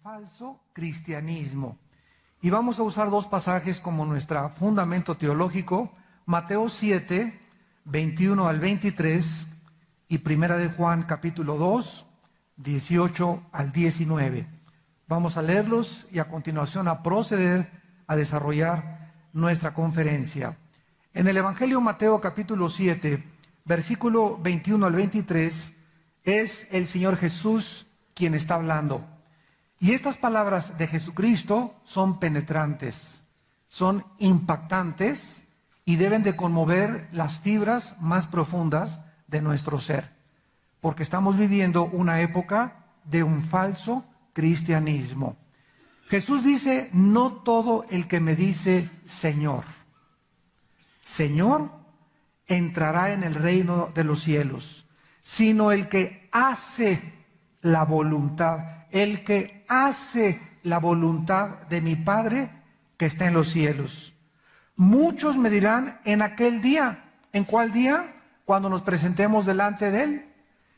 falso cristianismo. Y vamos a usar dos pasajes como nuestro fundamento teológico: Mateo 7, 21 al 23 y Primera de Juan capítulo 2, 18 al 19. Vamos a leerlos y a continuación a proceder a desarrollar nuestra conferencia. En el Evangelio Mateo capítulo 7, versículo 21 al 23, es el Señor Jesús quien está hablando. Y estas palabras de Jesucristo son penetrantes, son impactantes y deben de conmover las fibras más profundas de nuestro ser, porque estamos viviendo una época de un falso cristianismo. Jesús dice: no todo el que me dice Señor, Señor, entrará en el reino de los cielos, sino el que hace la voluntad, el que hace la voluntad de mi Padre que está en los cielos. Muchos me dirán en aquel día. ¿En cuál día? Cuando nos presentemos delante de Él.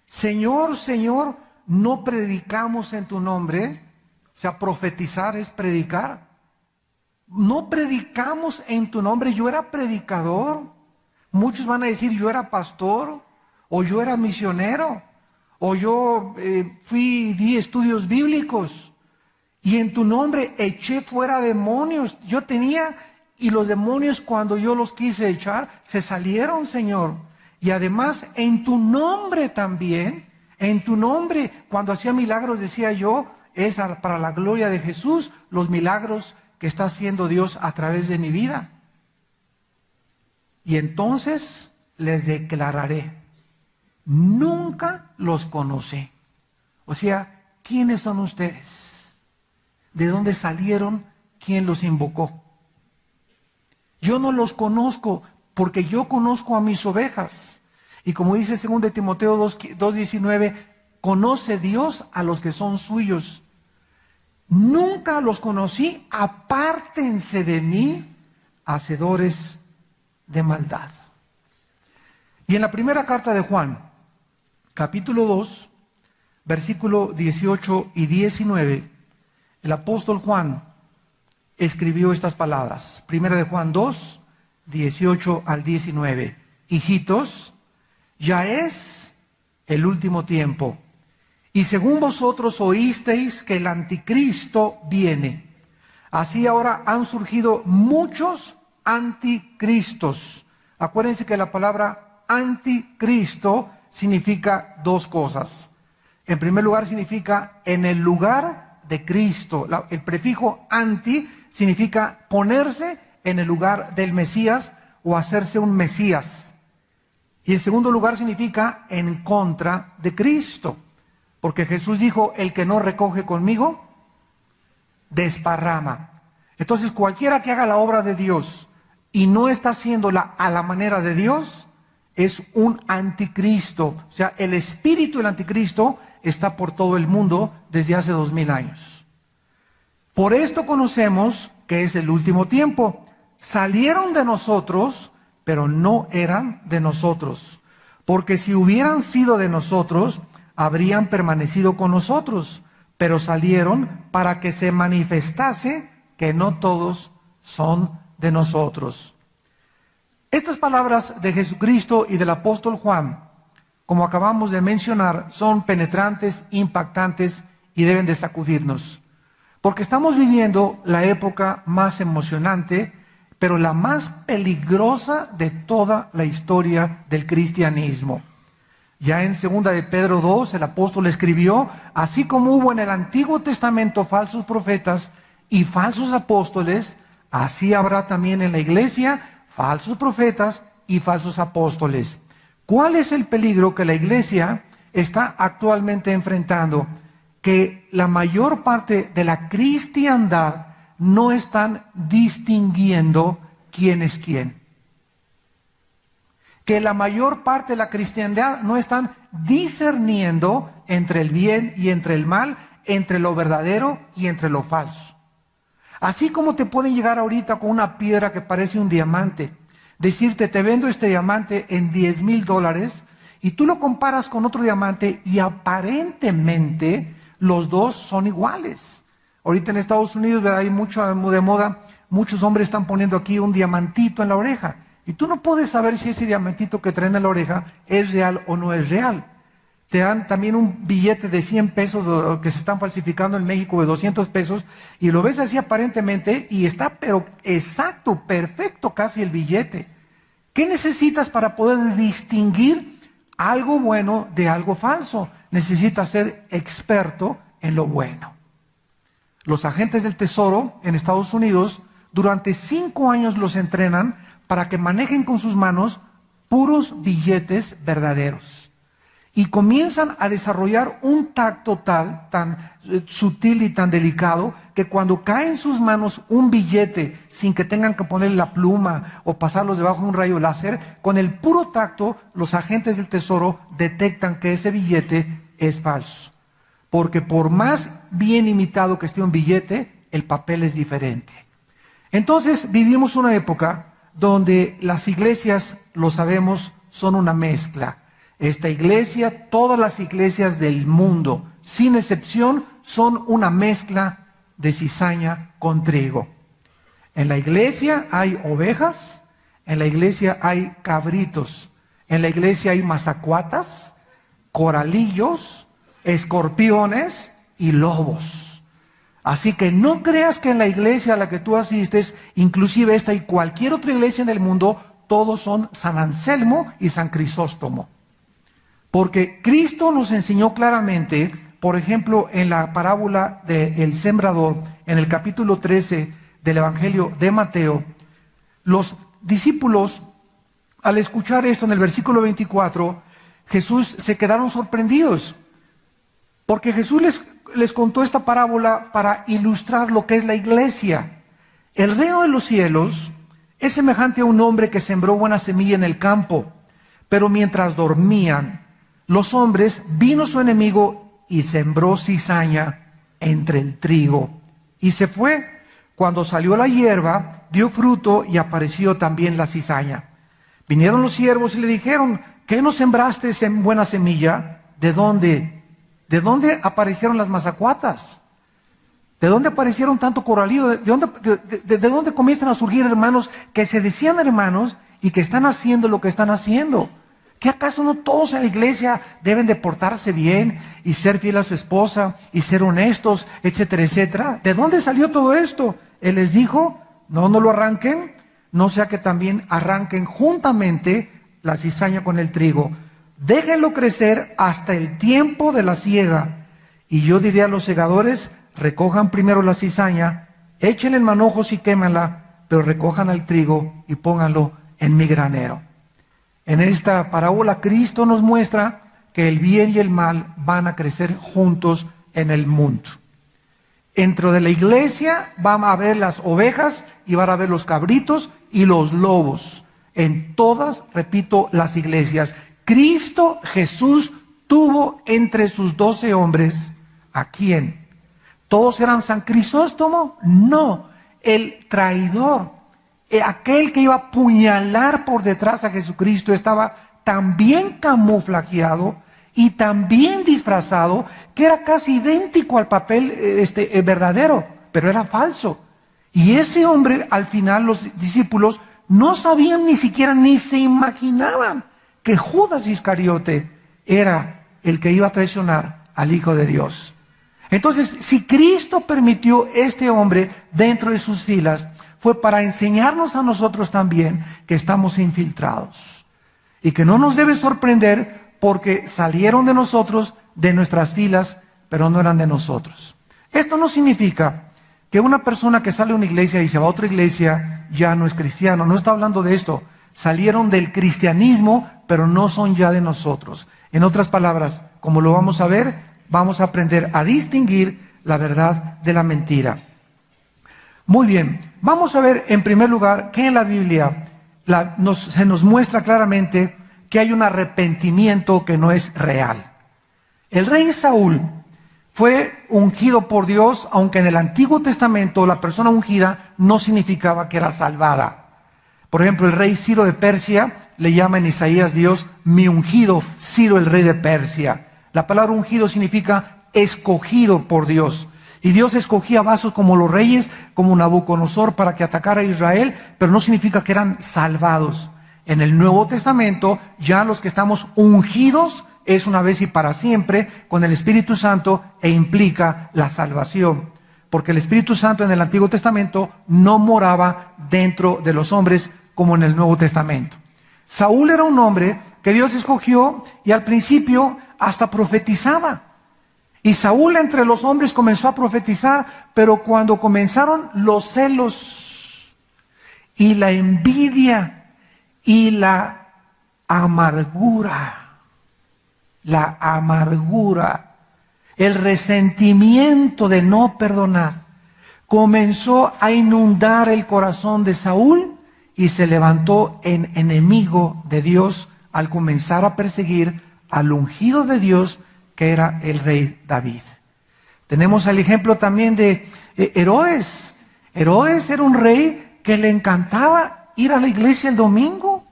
Señor, Señor, ¿no predicamos en tu nombre? O sea, profetizar es predicar. ¿No predicamos en tu nombre? Yo era predicador. Muchos van a decir: yo era pastor, o yo era misionero, o yo di estudios bíblicos, y en tu nombre eché fuera demonios. Yo tenía, y los demonios, cuando yo los quise echar, se salieron, Señor. Y además en tu nombre también, en tu nombre, cuando hacía milagros, decía yo: es para la gloria de Jesús los milagros que está haciendo Dios a través de mi vida. Y entonces les declararé: nunca los conocí. O sea, ¿quiénes son ustedes? ¿De dónde salieron? ¿Quién los invocó? Yo no los conozco, porque yo conozco a mis ovejas. Y como dice 2 Timoteo 2:19, conoce Dios a los que son suyos. Nunca los conocí, apártense de mí, hacedores de maldad. Y en la primera carta de Juan, capítulo 2, versículo 18 y 19, el apóstol Juan escribió estas palabras. Primera de Juan 2, 18 al 19. Hijitos, ya es el último tiempo, y según vosotros oísteis que el anticristo viene, así ahora han surgido muchos anticristos. Acuérdense que la palabra anticristo significa dos cosas. En primer lugar, significa en el lugar de Cristo. El prefijo anti significa ponerse en el lugar del Mesías o hacerse un Mesías. Y en segundo lugar, significa en contra de Cristo. Porque Jesús dijo: el que no recoge conmigo, desparrama. Entonces, cualquiera que haga la obra de Dios y no está haciéndola a la manera de Dios, es un anticristo. O sea, el espíritu del anticristo está por todo el mundo desde hace 2000 años. Por esto conocemos que es el último tiempo. Salieron de nosotros, pero no eran de nosotros. Porque si hubieran sido de nosotros, habrían permanecido con nosotros. Pero salieron para que se manifestase que no todos son de nosotros. Estas palabras de Jesucristo y del apóstol Juan, como acabamos de mencionar, son penetrantes, impactantes y deben de sacudirnos. Porque estamos viviendo la época más emocionante, pero la más peligrosa de toda la historia del cristianismo. Ya en 2 de Pedro 2, el apóstol escribió: así como hubo en el Antiguo Testamento falsos profetas y falsos apóstoles, así habrá también en la iglesia falsos profetas y falsos apóstoles. ¿Cuál es el peligro que la iglesia está actualmente enfrentando? Que la mayor parte de la cristiandad no están distinguiendo quién es quién. Que la mayor parte de la cristiandad no están discerniendo entre el bien y entre el mal, entre lo verdadero y entre lo falso. Así como te pueden llegar ahorita con una piedra que parece un diamante, decirte: te vendo este diamante en $10,000, y tú lo comparas con otro diamante y aparentemente los dos son iguales. Ahorita en Estados Unidos, ¿verdad?, hay mucho de moda, muchos hombres están poniendo aquí un diamantito en la oreja. Y tú no puedes saber si ese diamantito que traen en la oreja es real o no es real. Te dan también un billete de 100 pesos que se están falsificando en México de 200 pesos y lo ves así aparentemente y está pero exacto, perfecto casi el billete. ¿Qué necesitas para poder distinguir algo bueno de algo falso? Necesitas ser experto en lo bueno. Los agentes del Tesoro en Estados Unidos durante 5 años los entrenan para que manejen con sus manos puros billetes verdaderos. Y comienzan a desarrollar un tacto tan sutil y tan delicado que cuando cae en sus manos un billete sin que tengan que ponerle la pluma o pasarlos debajo de un rayo láser, con el puro tacto los agentes del Tesoro detectan que ese billete es falso. Porque por más bien imitado que esté un billete, el papel es diferente. Entonces vivimos una época donde las iglesias, lo sabemos, son una mezcla. Esta iglesia, todas las iglesias del mundo, sin excepción, son una mezcla de cizaña con trigo. En la iglesia hay ovejas, en la iglesia hay cabritos, en la iglesia hay mazacuatas, coralillos, escorpiones y lobos. Así que no creas que en la iglesia a la que tú asistes, inclusive esta y cualquier otra iglesia en el mundo, todos son San Anselmo y San Crisóstomo. Porque Cristo nos enseñó claramente, por ejemplo, en la parábola del sembrador, en el capítulo 13 del Evangelio de Mateo, los discípulos, al escuchar esto en el versículo 24, Jesús se quedaron sorprendidos, porque Jesús les contó esta parábola para ilustrar lo que es la iglesia. El reino de los cielos es semejante a un hombre que sembró buena semilla en el campo, pero mientras dormían, los hombres, vino su enemigo y sembró cizaña entre el trigo. Y se fue. Cuando salió la hierba, dio fruto y apareció también la cizaña. Vinieron los siervos y le dijeron, ¿qué no sembraste buena semilla? ¿De dónde? ¿De dónde aparecieron las mazacuatas? ¿De dónde aparecieron tanto coralillo? ¿De dónde comienzan a surgir hermanos que se decían hermanos y que están haciendo lo que están haciendo? ¿Qué acaso no todos en la iglesia deben de portarse bien y ser fiel a su esposa y ser honestos, etcétera, etcétera? ¿De dónde salió todo esto? Él les dijo, no lo arranquen, no sea que también arranquen juntamente la cizaña con el trigo. Déjenlo crecer hasta el tiempo de la siega. Y yo diría a los segadores, recojan primero la cizaña, échenle en manojos y quémanla, pero recojan el trigo y pónganlo en mi granero. En esta parábola Cristo nos muestra que el bien y el mal van a crecer juntos en el mundo. Dentro de la iglesia van a haber las ovejas y van a haber los cabritos y los lobos. En todas, repito, las iglesias. Cristo Jesús tuvo entre sus 12 hombres, ¿a quién? ¿Todos eran San Crisóstomo? No, el traidor. Aquel que iba a apuñalar por detrás a Jesucristo estaba tan bien camuflajeado y tan bien disfrazado que era casi idéntico al papel verdadero, pero era falso. Y ese hombre, al final, los discípulos no sabían ni siquiera, ni se imaginaban que Judas Iscariote era el que iba a traicionar al Hijo de Dios. Entonces, si Cristo permitió este hombre dentro de sus filas, fue para enseñarnos a nosotros también que estamos infiltrados. Y que no nos debe sorprender porque salieron de nosotros, de nuestras filas, pero no eran de nosotros. Esto no significa que una persona que sale de una iglesia y se va a otra iglesia ya no es cristiano. No está hablando de esto. Salieron del cristianismo, pero no son ya de nosotros. En otras palabras, como lo vamos a ver, vamos a aprender a distinguir la verdad de la mentira. Muy bien, vamos a ver en primer lugar que en la Biblia se nos muestra claramente que hay un arrepentimiento que no es real. El rey Saúl fue ungido por Dios, aunque en el Antiguo Testamento la persona ungida no significaba que era salvada. Por ejemplo, el rey Ciro de Persia le llama en Isaías Dios, mi ungido, Ciro el rey de Persia. La palabra ungido significa escogido por Dios. Y Dios escogía vasos como los reyes, como Nabucodonosor, para que atacara a Israel, pero no significa que eran salvados. En el Nuevo Testamento, ya los que estamos ungidos es una vez y para siempre con el Espíritu Santo e implica la salvación. Porque el Espíritu Santo en el Antiguo Testamento no moraba dentro de los hombres como en el Nuevo Testamento. Saúl era un hombre que Dios escogió y al principio hasta profetizaba. Y Saúl entre los hombres comenzó a profetizar, pero cuando comenzaron los celos y la envidia y la amargura, el resentimiento de no perdonar, comenzó a inundar el corazón de Saúl y se levantó en enemigo de Dios al comenzar a perseguir al ungido de Dios, que era el rey David. Tenemos el ejemplo también de Herodes. Herodes era un rey que le encantaba ir a la iglesia el domingo.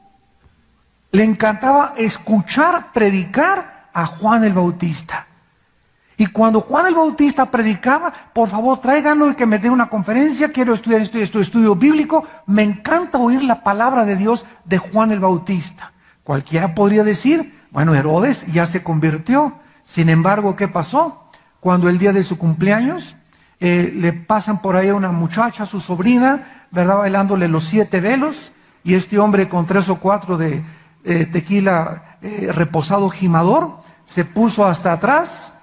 Le encantaba escuchar, predicar a Juan el Bautista. Y cuando Juan el Bautista predicaba, por favor tráiganlo y que me dé una conferencia, quiero estudiar estudio bíblico. Me encanta oír la palabra de Dios de Juan el Bautista. Cualquiera podría decir, bueno, Herodes ya se convirtió. Sin embargo, ¿qué pasó? Cuando el día de su cumpleaños le pasan por ahí a una muchacha, su sobrina, ¿verdad? Bailándole los 7 velos, y este hombre con 3 o 4 de tequila reposado gimador, se puso hasta atrás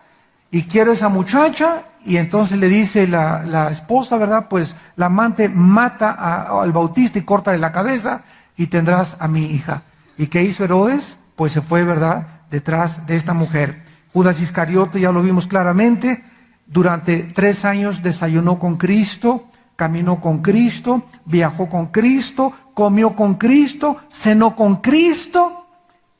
y quiere esa muchacha, y entonces le dice la esposa, ¿verdad? Pues la amante mata al Bautista y córtale la cabeza y tendrás a mi hija. ¿Y qué hizo Herodes? Pues se fue, ¿verdad?, detrás de esta mujer. Judas Iscariote, ya lo vimos claramente, durante 3 años desayunó con Cristo, caminó con Cristo, viajó con Cristo, comió con Cristo, cenó con Cristo,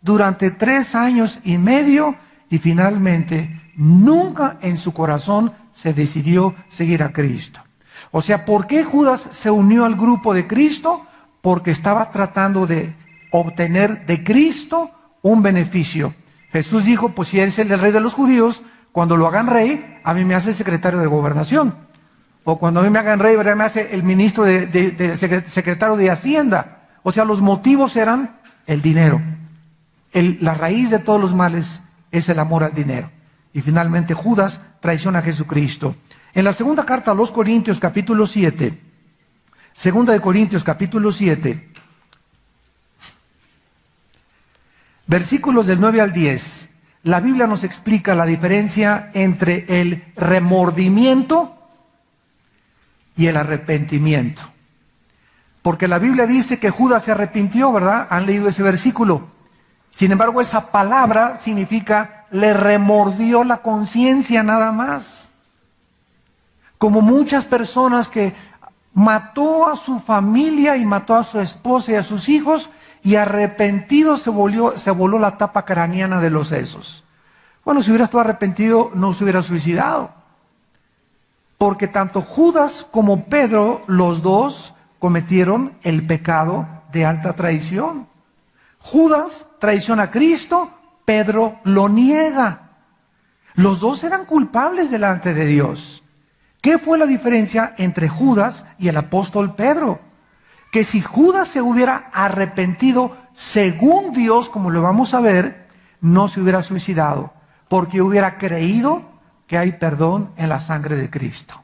durante 3 años y medio, y finalmente nunca en su corazón se decidió seguir a Cristo. O sea, ¿por qué Judas se unió al grupo de Cristo? Porque estaba tratando de obtener de Cristo un beneficio. Jesús dijo, pues si eres el rey de los judíos, cuando lo hagan rey, a mí me hace secretario de gobernación. O cuando a mí me hagan rey, ¿verdad?, me hace el ministro secretario de Hacienda. O sea, los motivos eran el dinero. La raíz de todos los males es el amor al dinero. Y finalmente Judas traiciona a Jesucristo. En la segunda carta a los Corintios, capítulo 7, segunda de Corintios, capítulo 7, versículos del 9 al 10, la Biblia nos explica la diferencia entre el remordimiento y el arrepentimiento. Porque la Biblia dice que Judas se arrepintió, ¿verdad? Han leído ese versículo. Sin embargo, esa palabra significa le remordió la conciencia nada más. Como muchas personas que mató a su familia y mató a su esposa y a sus hijos, y arrepentido se voló la tapa craneana de los sesos. Bueno, si hubiera estado arrepentido, no se hubiera suicidado. Porque tanto Judas como Pedro, los dos, cometieron el pecado de alta traición. Judas traiciona a Cristo, Pedro lo niega. Los dos eran culpables delante de Dios. ¿Qué fue la diferencia entre Judas y el apóstol Pedro? Que si Judas se hubiera arrepentido según Dios, como lo vamos a ver, no se hubiera suicidado, porque hubiera creído que hay perdón en la sangre de Cristo.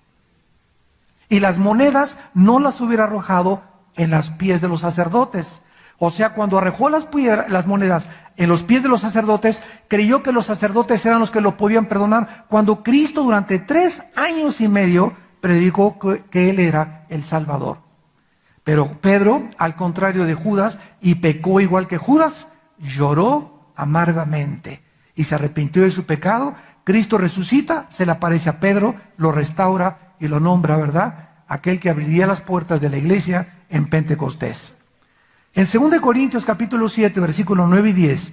Y las monedas no las hubiera arrojado en los pies de los sacerdotes. O sea, cuando arrojó las monedas en los pies de los sacerdotes, creyó que los sacerdotes eran los que lo podían perdonar, cuando Cristo durante 3 años y medio predicó que Él era el Salvador. Pero Pedro, al contrario de Judas, y pecó igual que Judas, lloró amargamente y se arrepintió de su pecado. Cristo resucita, se le aparece a Pedro, lo restaura y lo nombra, ¿verdad?, aquel que abriría las puertas de la iglesia en Pentecostés. En 2 Corintios capítulo 7, versículos 9 y 10,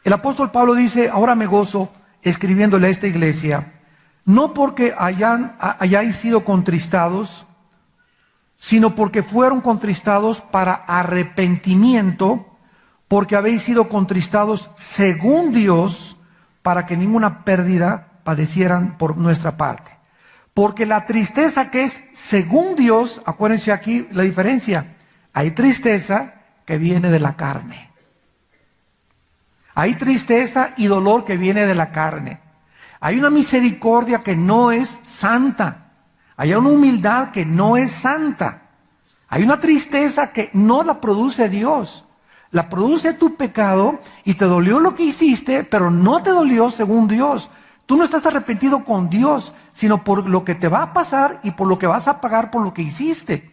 el apóstol Pablo dice, ahora me gozo escribiéndole a esta iglesia, no porque hayáis sido contristados, sino porque fueron contristados para arrepentimiento, porque habéis sido contristados según Dios, para que ninguna pérdida padecieran por nuestra parte. Porque la tristeza que es según Dios, acuérdense aquí la diferencia, hay tristeza que viene de la carne. Hay tristeza y dolor que viene de la carne. Hay una misericordia que no es santa. Hay una humildad que no es santa. Hay una tristeza que no la produce Dios. La produce tu pecado y te dolió lo que hiciste, pero no te dolió según Dios. Tú no estás arrepentido con Dios, sino por lo que te va a pasar y por lo que vas a pagar por lo que hiciste.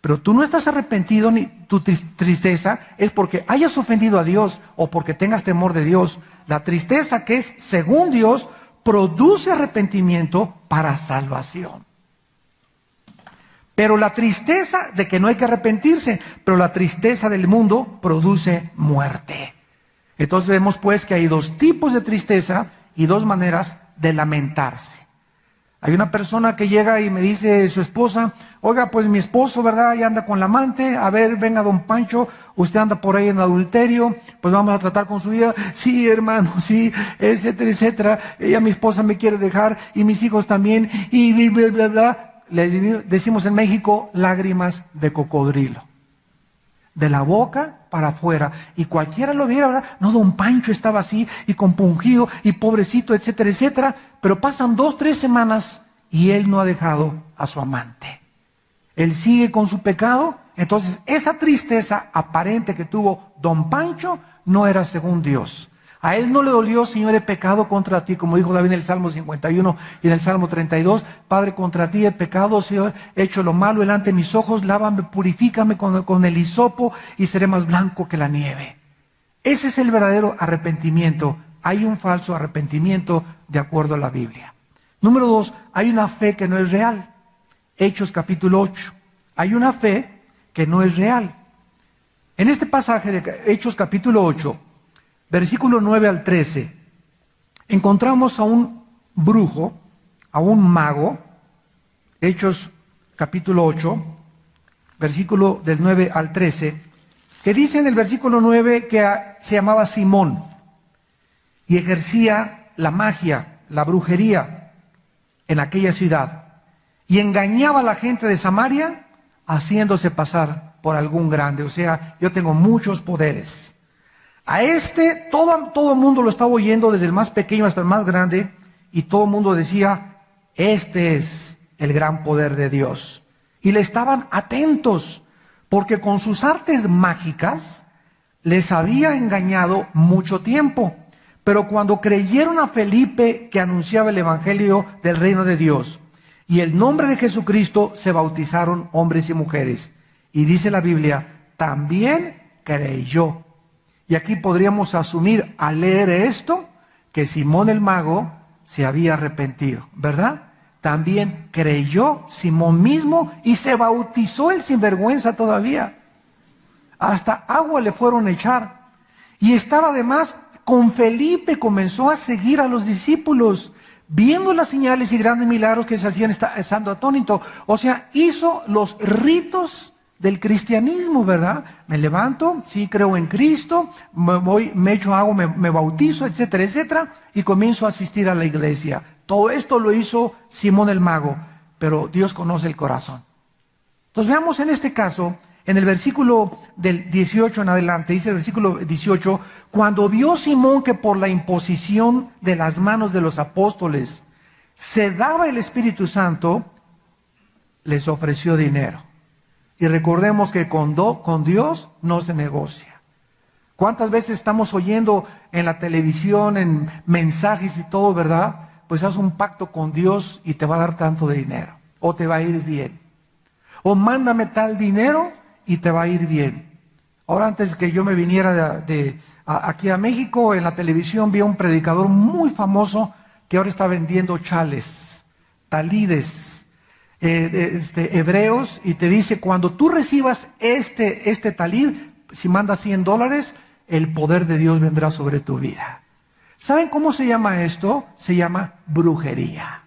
Pero tú no estás arrepentido, ni tu tristeza es porque hayas ofendido a Dios o porque tengas temor de Dios. La tristeza que es según Dios produce arrepentimiento para salvación. Pero la tristeza de que no hay que arrepentirse, pero la tristeza del mundo produce muerte. Entonces vemos pues que hay dos tipos de tristeza y dos maneras de lamentarse. Hay una persona que llega y me dice su esposa, oiga, pues mi esposo, ¿verdad? Ya anda con la amante, a ver, venga don Pancho, usted anda por ahí en adulterio, pues vamos a tratar con su vida. Sí, hermano, sí, etcétera, etcétera. Ella, mi esposa, me quiere dejar y mis hijos también, y bla, bla, bla. Le decimos en México, lágrimas de cocodrilo. De la boca para afuera. Y cualquiera lo viera, ¿verdad? No, don Pancho estaba así, y compungido, y pobrecito, etcétera, etcétera. Pero pasan 2, 3 semanas y él no ha dejado a su amante. Él sigue con su pecado. Entonces, esa tristeza aparente que tuvo don Pancho no era según Dios. A él no le dolió, Señor, he pecado contra ti, como dijo David en el Salmo 51 y en el Salmo 32. Padre, contra ti he pecado, Señor, he hecho lo malo delante de mis ojos, lávame, purifícame con el hisopo y seré más blanco que la nieve. Ese es el verdadero arrepentimiento. Hay un falso arrepentimiento de acuerdo a la Biblia. Número 2, hay una fe que no es real. Hechos capítulo 8. Hay una fe que no es real. En este pasaje de Hechos capítulo 8, versículo 9 al 13, encontramos a un brujo, a un mago, Hechos capítulo 8, versículo del 9 al 13, que dice en el versículo 9 que se llamaba Simón y ejercía la magia, la brujería en aquella ciudad y engañaba a la gente de Samaria haciéndose pasar por algún grande. O sea, yo tengo muchos poderes. A todo el mundo lo estaba oyendo, desde el más pequeño hasta el más grande, y todo el mundo decía, este es el gran poder de Dios. Y le estaban atentos, porque con sus artes mágicas les había engañado mucho tiempo. Pero cuando creyeron a Felipe, que anunciaba el evangelio del reino de Dios, y el nombre de Jesucristo, se bautizaron hombres y mujeres. Y dice la Biblia, también creyó. Y aquí podríamos asumir al leer esto que Simón el mago se había arrepentido, ¿verdad? También creyó Simón mismo y se bautizó el sinvergüenza todavía. Hasta agua le fueron a echar. Y estaba además con Felipe, comenzó a seguir a los discípulos, viendo las señales y grandes milagros que se hacían estando atónito. O sea, hizo los ritos del cristianismo, ¿verdad? Me levanto, sí creo en Cristo, me echo agua, me bautizo, etcétera, etcétera, y comienzo a asistir a la iglesia. Todo esto lo hizo Simón el mago, pero Dios conoce el corazón. Entonces veamos en este caso, en el versículo del 18 en adelante, dice el versículo 18, cuando vio Simón que por la imposición de las manos de los apóstoles se daba el Espíritu Santo, les ofreció dinero. Y recordemos que con Dios no se negocia. ¿Cuántas veces estamos oyendo en la televisión, en mensajes y todo, verdad? Pues haz un pacto con Dios y te va a dar tanto de dinero, o te va a ir bien. O mándame tal dinero y te va a ir bien. Ahora, antes que yo me viniera aquí a México, en la televisión vi a un predicador muy famoso que ahora está vendiendo chales, talides, hebreos, y te dice, cuando tú recibas este talid, si mandas $100, el poder de Dios vendrá sobre tu vida. ¿Saben cómo se llama esto? Se llama brujería.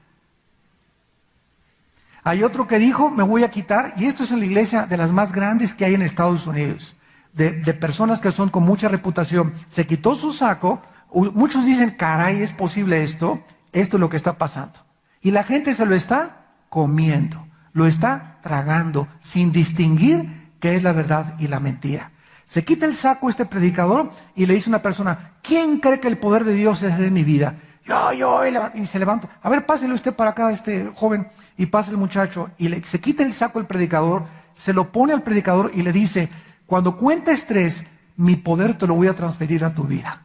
Hay otro que dijo, me voy a quitar, y esto es en la iglesia de las más grandes que hay en Estados Unidos, de personas que son con mucha reputación. Se quitó su saco, muchos dicen, caray, ¿es posible esto? Esto es lo que está pasando. Y la gente se lo está comiendo, lo está tragando, sin distinguir qué es la verdad y la mentira. Se quita el saco este predicador y le dice a una persona, ¿quién cree que el poder de Dios es de mi vida? Yo, y se levanta. A ver, pásele usted para acá, joven, y pasa el muchacho, y se quita el saco el predicador, se lo pone al predicador y le dice, cuando cuentes 3, mi poder te lo voy a transferir a tu vida.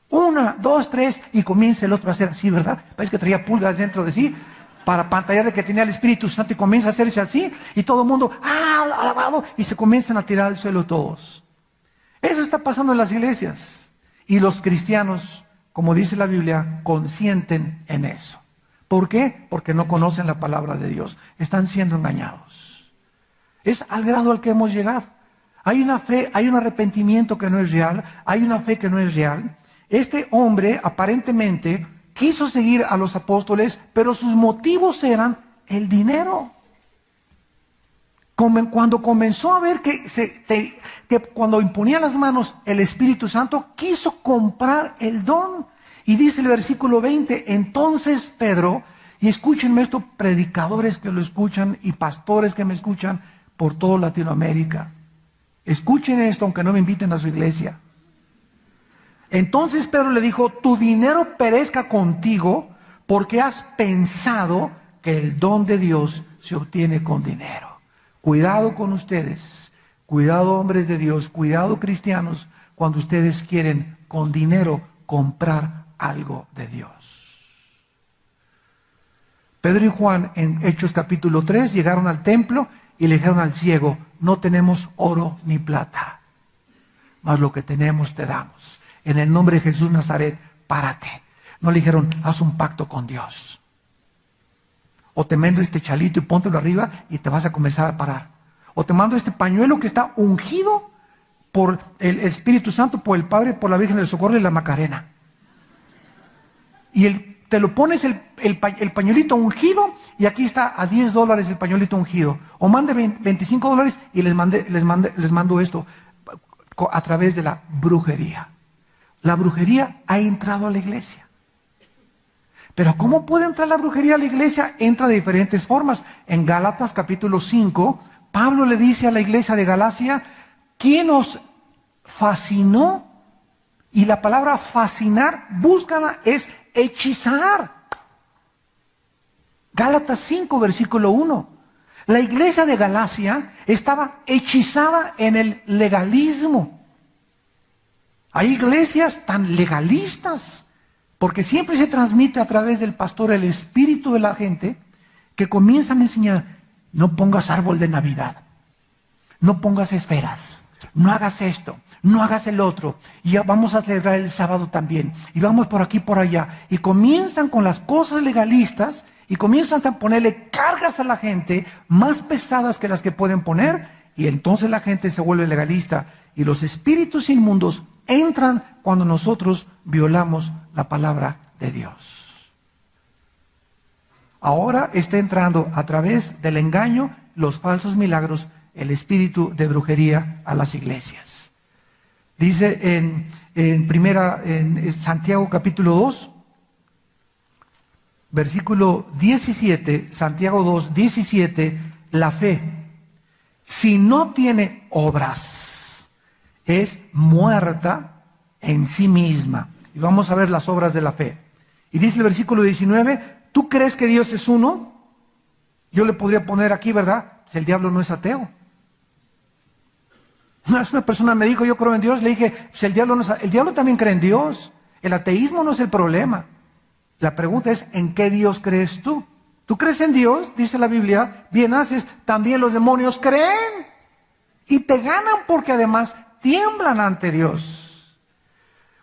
1, 2, 3, y comienza el otro a hacer así, ¿verdad? Parece que traía pulgas dentro de sí, para pantallar de que tenía el Espíritu Santo, y comienza a hacerse así, y todo el mundo, alabado, y se comienzan a tirar al suelo todos. Eso está pasando en las iglesias, y los cristianos, como dice la Biblia, consienten en eso. ¿Por qué? Porque no conocen la palabra de Dios, están siendo engañados. Es al grado al que hemos llegado. Hay una fe, hay un arrepentimiento que no es real, hay una fe que no es real. Este hombre aparentemente quiso seguir a los apóstoles, pero sus motivos eran el dinero. Cuando comenzó a ver que cuando imponía las manos el Espíritu Santo, quiso comprar el don. Y dice el versículo 20, entonces Pedro, y escúchenme esto, predicadores que lo escuchan y pastores que me escuchan por toda Latinoamérica. Escuchen esto aunque no me inviten a su iglesia. Entonces Pedro le dijo, tu dinero perezca contigo porque has pensado que el don de Dios se obtiene con dinero. Cuidado con ustedes, cuidado hombres de Dios, cuidado cristianos, cuando ustedes quieren con dinero comprar algo de Dios. Pedro y Juan en Hechos capítulo 3 llegaron al templo y le dijeron al ciego, no tenemos oro ni plata, mas lo que tenemos te damos. En el nombre de Jesús Nazaret, párate. No le dijeron, haz un pacto con Dios. O te mando este chalito y póntelo arriba y te vas a comenzar a parar. O te mando este pañuelo que está ungido por el Espíritu Santo, por el Padre, por la Virgen del Socorro y la Macarena. Y te lo pones el pañuelito ungido y aquí está a $10 el pañuelito ungido. O mande $25 y les mando esto a través de la brujería. La brujería ha entrado a la iglesia. Pero ¿cómo puede entrar la brujería a la iglesia? Entra de diferentes formas. En Gálatas capítulo 5, Pablo le dice a la iglesia de Galacia, ¿quién os fascinó? Y la palabra fascinar, búscala, es hechizar. Gálatas 5, versículo 1. La iglesia de Galacia estaba hechizada en el legalismo. Hay iglesias tan legalistas, porque siempre se transmite a través del pastor el espíritu de la gente, que comienzan a enseñar, no pongas árbol de Navidad, no pongas esferas, no hagas esto, no hagas el otro, y ya vamos a celebrar el sábado también, y vamos por aquí, por allá, y comienzan con las cosas legalistas, y comienzan a ponerle cargas a la gente, más pesadas que las que pueden poner, y entonces la gente se vuelve legalista, y los espíritus inmundos entran cuando nosotros violamos la palabra de Dios. Ahora está entrando a través del engaño, los falsos milagros, el espíritu de brujería a las iglesias. Dice en Santiago capítulo 2, versículo 17, Santiago 2, 17, la fe, si no tiene obras, es muerta en sí misma. Y vamos a ver las obras de la fe. Y dice el versículo 19, ¿tú crees que Dios es uno? Yo le podría poner aquí, ¿verdad? Si el diablo no es ateo. Una persona me dijo, yo creo en Dios. Le dije, si el diablo no es ateo, el diablo también cree en Dios. El ateísmo no es el problema. La pregunta es, ¿en qué Dios crees tú? ¿Tú crees en Dios? Dice la Biblia, bien haces. También los demonios creen. Y te ganan porque además tiemblan ante Dios.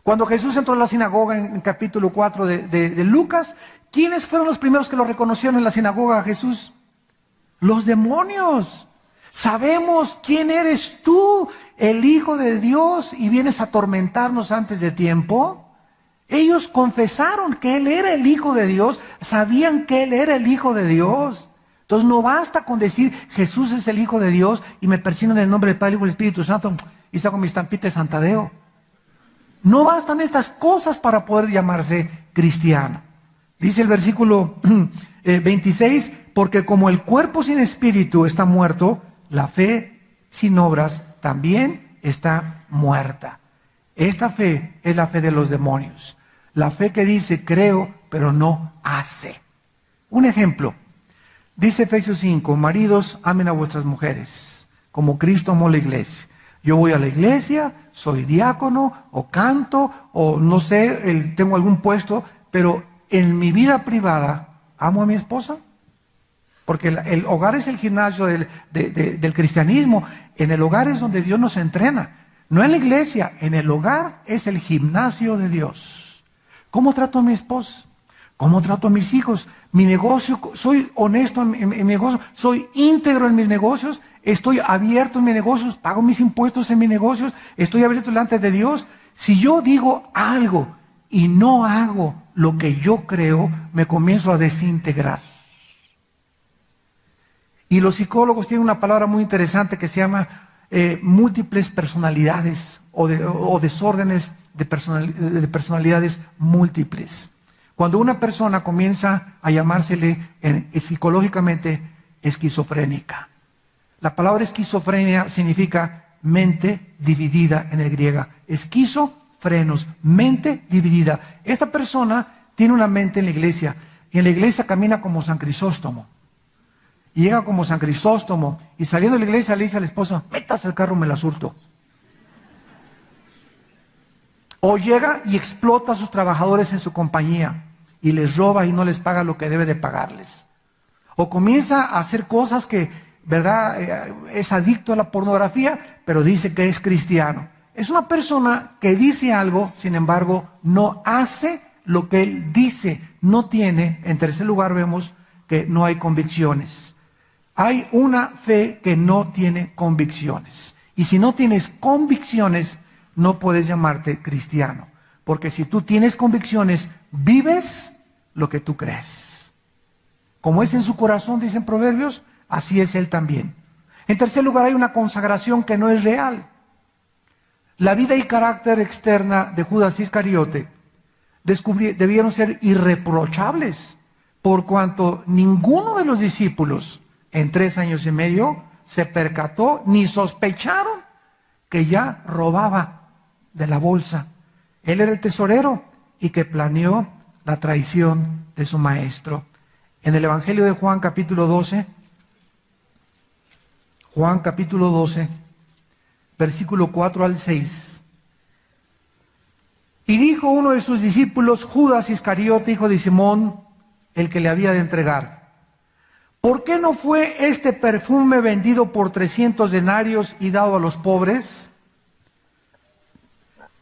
Cuando Jesús entró a la sinagoga en capítulo 4 de Lucas, ¿quiénes fueron los primeros que lo reconocieron en la sinagoga a Jesús? Los demonios. Sabemos quién eres tú, el Hijo de Dios, y vienes a atormentarnos antes de tiempo. Ellos confesaron que Él era el Hijo de Dios, sabían que Él era el Hijo de Dios. Entonces no basta con decir Jesús es el Hijo de Dios y me persino en el nombre del Padre y del Espíritu Santo y saco mi estampita de Santadeo. No bastan estas cosas para poder llamarse cristiano. Dice el versículo 26, porque como el cuerpo sin espíritu está muerto, la fe sin obras también está muerta. Esta fe es la fe de los demonios. La fe que dice creo, pero no hace. Un ejemplo, dice Efesios 5, maridos, amen a vuestras mujeres, como Cristo amó la iglesia. Yo voy a la iglesia, soy diácono, o canto, o no sé, tengo algún puesto, pero en mi vida privada, ¿amo a mi esposa? Porque el hogar es el gimnasio del cristianismo. En el hogar es donde Dios nos entrena. No en la iglesia, en el hogar es el gimnasio de Dios. ¿Cómo trato a mi esposa? ¿Cómo trato a mis hijos? Mi negocio, soy honesto en mi negocio, soy íntegro en mis negocios, estoy abierto en mis negocios, pago mis impuestos en mis negocios, estoy abierto delante de Dios. Si yo digo algo y no hago lo que yo creo, me comienzo a desintegrar. Y los psicólogos tienen una palabra muy interesante que se llama múltiples personalidades o desórdenes de personalidades múltiples. Cuando una persona comienza a llamársele psicológicamente esquizofrénica. La palabra esquizofrenia significa mente dividida en el griego. Esquizofrenos, mente dividida. Esta persona tiene una mente en la iglesia y en la iglesia camina como San Crisóstomo. Y llega como San Crisóstomo y saliendo de la iglesia le dice a la esposa, métase el carro, me la surto. O llega y explota a sus trabajadores en su compañía y les roba y no les paga lo que debe de pagarles. O comienza a hacer cosas que, ¿verdad? Es adicto a la pornografía, pero dice que es cristiano. Es una persona que dice algo, sin embargo, no hace lo que él dice. No tiene, en tercer lugar vemos que no hay convicciones. Hay una fe que no tiene convicciones. Y si no tienes convicciones, no puedes llamarte cristiano. Porque si tú tienes convicciones, vives lo que tú crees. Como es en su corazón, dicen Proverbios, así es él también. En tercer lugar, hay una consagración que no es real. La vida y carácter externa de Judas Iscariote debieron ser irreprochables, por cuanto ninguno de los discípulos en 3 años y medio se percató ni sospecharon que ya robaba de la bolsa. Él era el tesorero y que planeó la traición de su maestro. En el Evangelio de Juan capítulo 12, versículo 4 al 6. Y dijo uno de sus discípulos, Judas Iscariote, hijo de Simón, el que le había de entregar, ¿por qué no fue este perfume vendido por 300 denarios y dado a los pobres?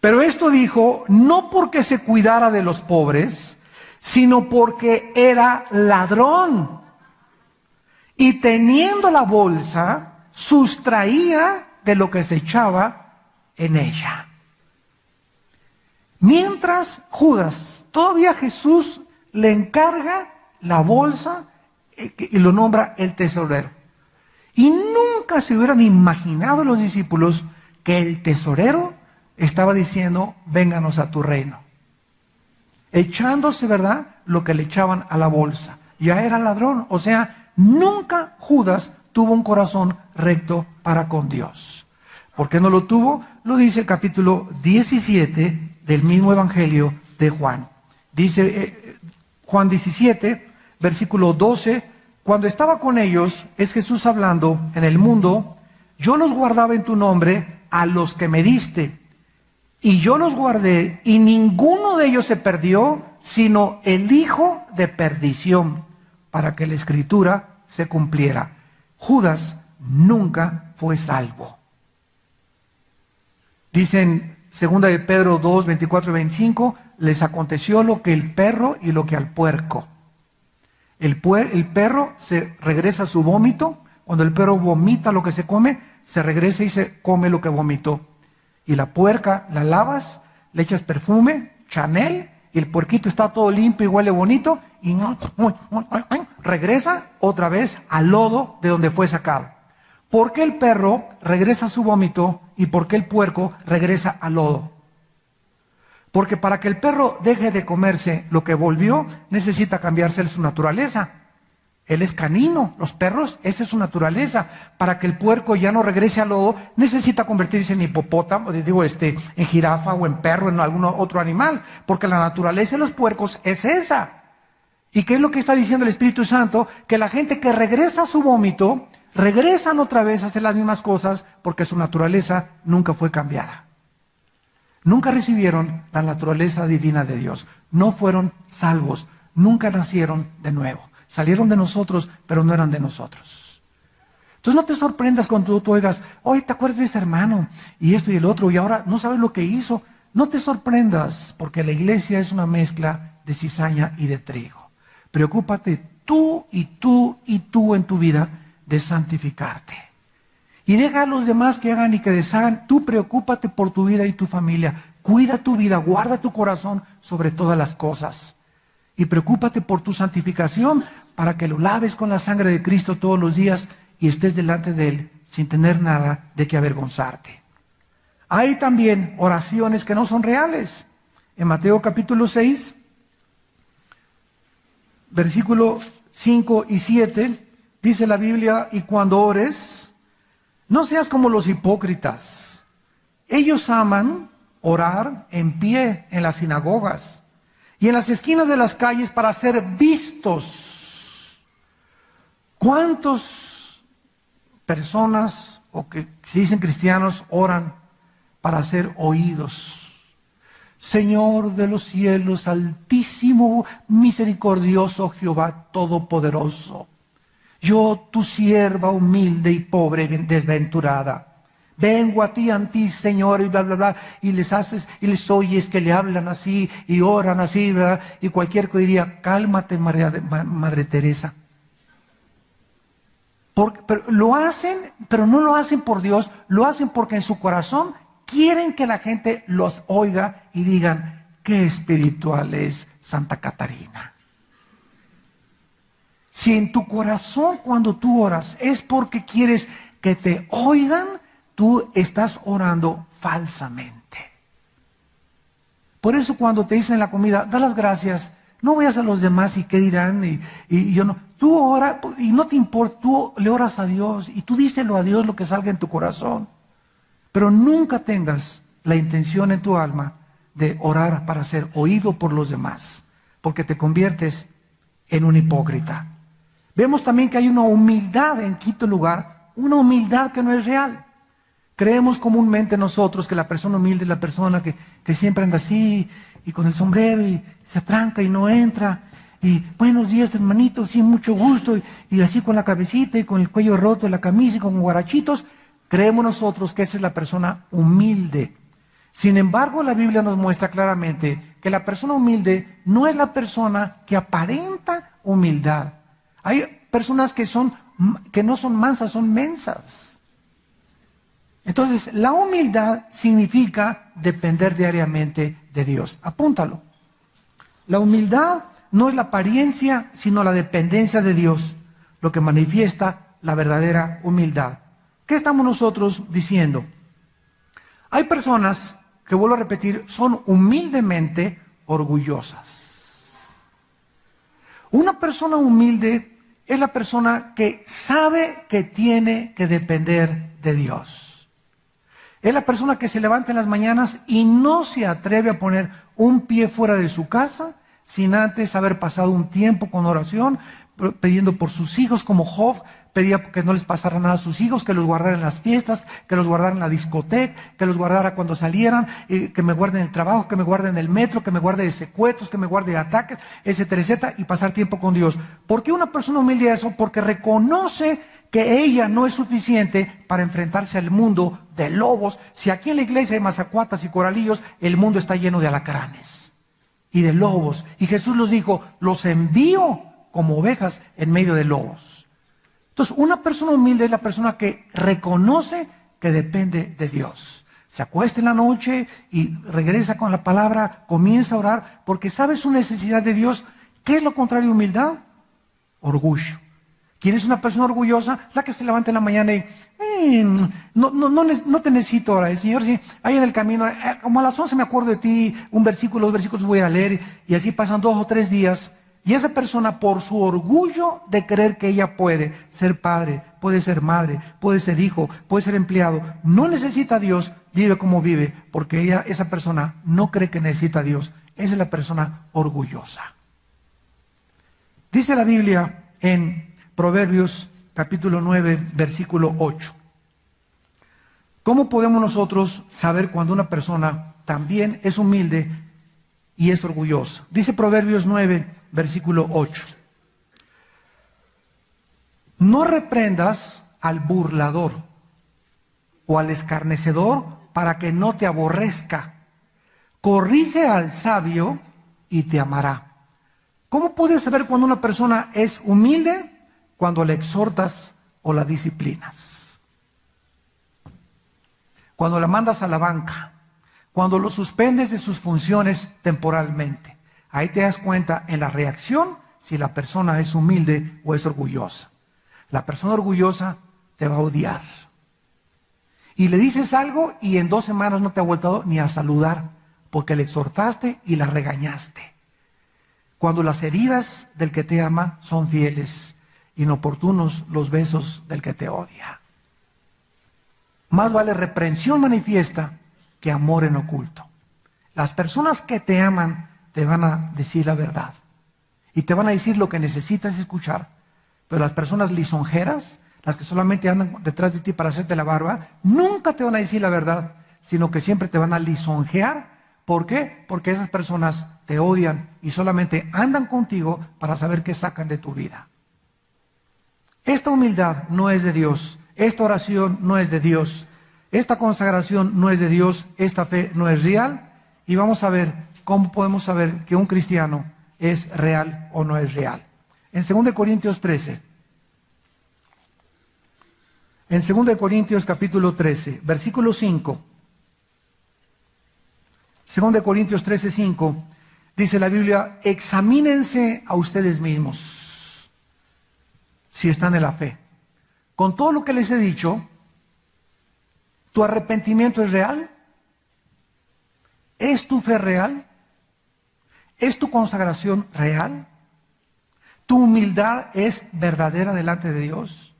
Pero esto dijo, no porque se cuidara de los pobres, sino porque era ladrón. Y teniendo la bolsa, sustraía de lo que se echaba en ella. Mientras Judas, todavía Jesús le encarga la bolsa y lo nombra el tesorero. Y nunca se hubieran imaginado los discípulos que el tesorero estaba diciendo, vénganos a tu reino. Echándose, ¿verdad?, lo que le echaban a la bolsa. Ya era ladrón, o sea, nunca Judas tuvo un corazón recto para con Dios. ¿Por qué no lo tuvo? Lo dice el capítulo 17 del mismo Evangelio de Juan. Dice Juan 17, versículo 12, cuando estaba con ellos, es Jesús hablando, en el mundo, yo los guardaba en tu nombre a los que me diste. Y yo los guardé y ninguno de ellos se perdió, sino el hijo de perdición, para que la escritura se cumpliera. Judas nunca fue salvo. Dicen 2 de Pedro 2, 24 y 25, les aconteció lo que el perro y lo que al puerco. El perro se regresa a su vómito, cuando el perro vomita lo que se come, se regresa y se come lo que vomitó. Y la puerca la lavas, le echas perfume, Chanel, y el puerquito está todo limpio y huele bonito, y regresa otra vez al lodo de donde fue sacado. ¿Por qué el perro regresa a su vómito y por qué el puerco regresa al lodo? Porque para que el perro deje de comerse lo que volvió, necesita cambiarse su naturaleza. Él es canino, los perros, esa es su naturaleza. Para que el puerco ya no regrese al lodo, necesita convertirse en hipopótamo, en jirafa o en perro, en algún otro animal. Porque la naturaleza de los puercos es esa. ¿Y qué es lo que está diciendo el Espíritu Santo? Que la gente que regresa a su vómito, regresan otra vez a hacer las mismas cosas porque su naturaleza nunca fue cambiada. Nunca recibieron la naturaleza divina de Dios. No fueron salvos. Nunca nacieron de nuevo. Salieron de nosotros, pero no eran de nosotros. Entonces no te sorprendas cuando tú oigas, oye, ¿te acuerdas de este hermano? Y esto y el otro, y ahora no sabes lo que hizo. No te sorprendas, porque la iglesia es una mezcla de cizaña y de trigo. Preocúpate tú y tú y tú en tu vida de santificarte. Y deja a los demás que hagan y que deshagan. Tú preocúpate por tu vida y tu familia. Cuida tu vida, guarda tu corazón sobre todas las cosas. Y preocúpate por tu santificación para que lo laves con la sangre de Cristo todos los días y estés delante de Él sin tener nada de qué avergonzarte. Hay también oraciones que no son reales. En Mateo capítulo 6, versículo 5 y 7, dice la Biblia, y cuando ores, no seas como los hipócritas. Ellos aman orar en pie en las sinagogas y en las esquinas de las calles para ser vistos. ¿Cuántas personas o que se dicen cristianos oran para ser oídos? Señor de los cielos, altísimo, misericordioso Jehová todopoderoso, yo, tu sierva humilde y pobre, desventurada, vengo a ti, Señor, y bla, bla, bla, y les haces, y les oyes que le hablan así, y oran así, ¿verdad? Y cualquier cosa diría, cálmate, Madre Teresa. Pero lo hacen, pero no lo hacen por Dios, lo hacen porque en su corazón quieren que la gente los oiga y digan, qué espiritual es Santa Catarina. Si en tu corazón cuando tú oras es porque quieres que te oigan, tú estás orando falsamente. Por eso cuando te dicen en la comida, da las gracias, no vayas a los demás y qué dirán, y yo no. Tú oras y no te importa, tú le oras a Dios y tú díselo a Dios lo que salga en tu corazón. Pero nunca tengas la intención en tu alma de orar para ser oído por los demás, porque te conviertes en un hipócrita. Vemos también que hay una humildad en quinto lugar, una humildad que no es real. Creemos comúnmente nosotros que la persona humilde es la persona que siempre anda así y con el sombrero y se atranca y no entra. Y buenos días, hermanito, sí, mucho gusto. Y así con la cabecita y con el cuello roto de la camisa y con guarachitos. Creemos nosotros que esa es la persona humilde. Sin embargo, la Biblia nos muestra claramente que la persona humilde no es la persona que aparenta humildad. Hay personas que no son mansas, son mensas. Entonces, la humildad significa depender diariamente de Dios. Apúntalo. La humildad no es la apariencia, sino la dependencia de Dios, lo que manifiesta la verdadera humildad. ¿Qué estamos nosotros diciendo? Hay personas que, vuelvo a repetir, son humildemente orgullosas. Una persona humilde es la persona que sabe que tiene que depender de Dios. Es la persona que se levanta en las mañanas y no se atreve a poner un pie fuera de su casa sin antes haber pasado un tiempo con oración, pidiendo por sus hijos, como Job pedía que no les pasara nada a sus hijos, que los guardara en las fiestas, que los guardara en la discoteca, que los guardara cuando salieran, que me guarde en el trabajo, que me guarde en el metro, que me guarde de secuestros, que me guarde de ataques, etcétera, etcétera, y pasar tiempo con Dios. ¿Por qué una persona humilde hace eso? Porque reconoce que ella no es suficiente para enfrentarse al mundo de lobos. Si aquí en la iglesia hay mazacuatas y coralillos, el mundo está lleno de alacranes y de lobos. Y Jesús los dijo, los envío como ovejas en medio de lobos. Entonces, una persona humilde es la persona que reconoce que depende de Dios. Se acuesta en la noche y regresa con la palabra, comienza a orar, porque sabe su necesidad de Dios. ¿Qué es lo contrario de humildad? Orgullo. ¿Quién es una persona orgullosa? La que se levanta en la mañana y no te necesito ahora. El Señor, sí, ahí en el camino, como a las 11 me acuerdo de ti, un versículo, 2 versículos voy a leer, y así pasan 2 o 3 días. Y esa persona, por su orgullo de creer que ella puede ser padre, puede ser madre, puede ser hijo, puede ser empleado, no necesita a Dios, vive como vive, porque esa persona no cree que necesita a Dios. Esa es la persona orgullosa. Dice la Biblia en Proverbios capítulo 9, versículo 8. ¿Cómo podemos nosotros saber cuando una persona también es humilde y es orgullosa? Dice Proverbios 9, versículo 8. No reprendas al burlador o al escarnecedor para que no te aborrezca. Corrige al sabio y te amará. ¿Cómo puedes saber cuando una persona es humilde? Cuando le exhortas o la disciplinas. Cuando la mandas a la banca. Cuando lo suspendes de sus funciones temporalmente. Ahí te das cuenta en la reacción si la persona es humilde o es orgullosa. La persona orgullosa te va a odiar. Y le dices algo y en 2 semanas no te ha vuelto ni a saludar porque le exhortaste y la regañaste. Cuando las heridas del que te ama son fieles, inoportunos los besos del que te odia. Más vale reprensión manifiesta que amor en oculto. Las personas que te aman te van a decir la verdad y te van a decir lo que necesitas escuchar, pero las personas lisonjeras, las que solamente andan detrás de ti para hacerte la barba, nunca te van a decir la verdad, sino que siempre te van a lisonjear. ¿Por qué? Porque esas personas te odian y solamente andan contigo para saber qué sacan de tu vida. Esta humildad no es de Dios, esta oración no es de Dios, esta consagración no es de Dios, esta fe no es real. Y vamos a ver cómo podemos saber que un cristiano es real o no es real. En 2 Corintios 13, en 2 Corintios capítulo 13, versículo 5, 2 Corintios 13, 5, dice la Biblia: examínense a ustedes mismos si están en la fe. Con todo lo que les he dicho, ¿tu arrepentimiento es real? ¿Es tu fe real? ¿Es tu consagración real? ¿Tu humildad es verdadera delante de Dios?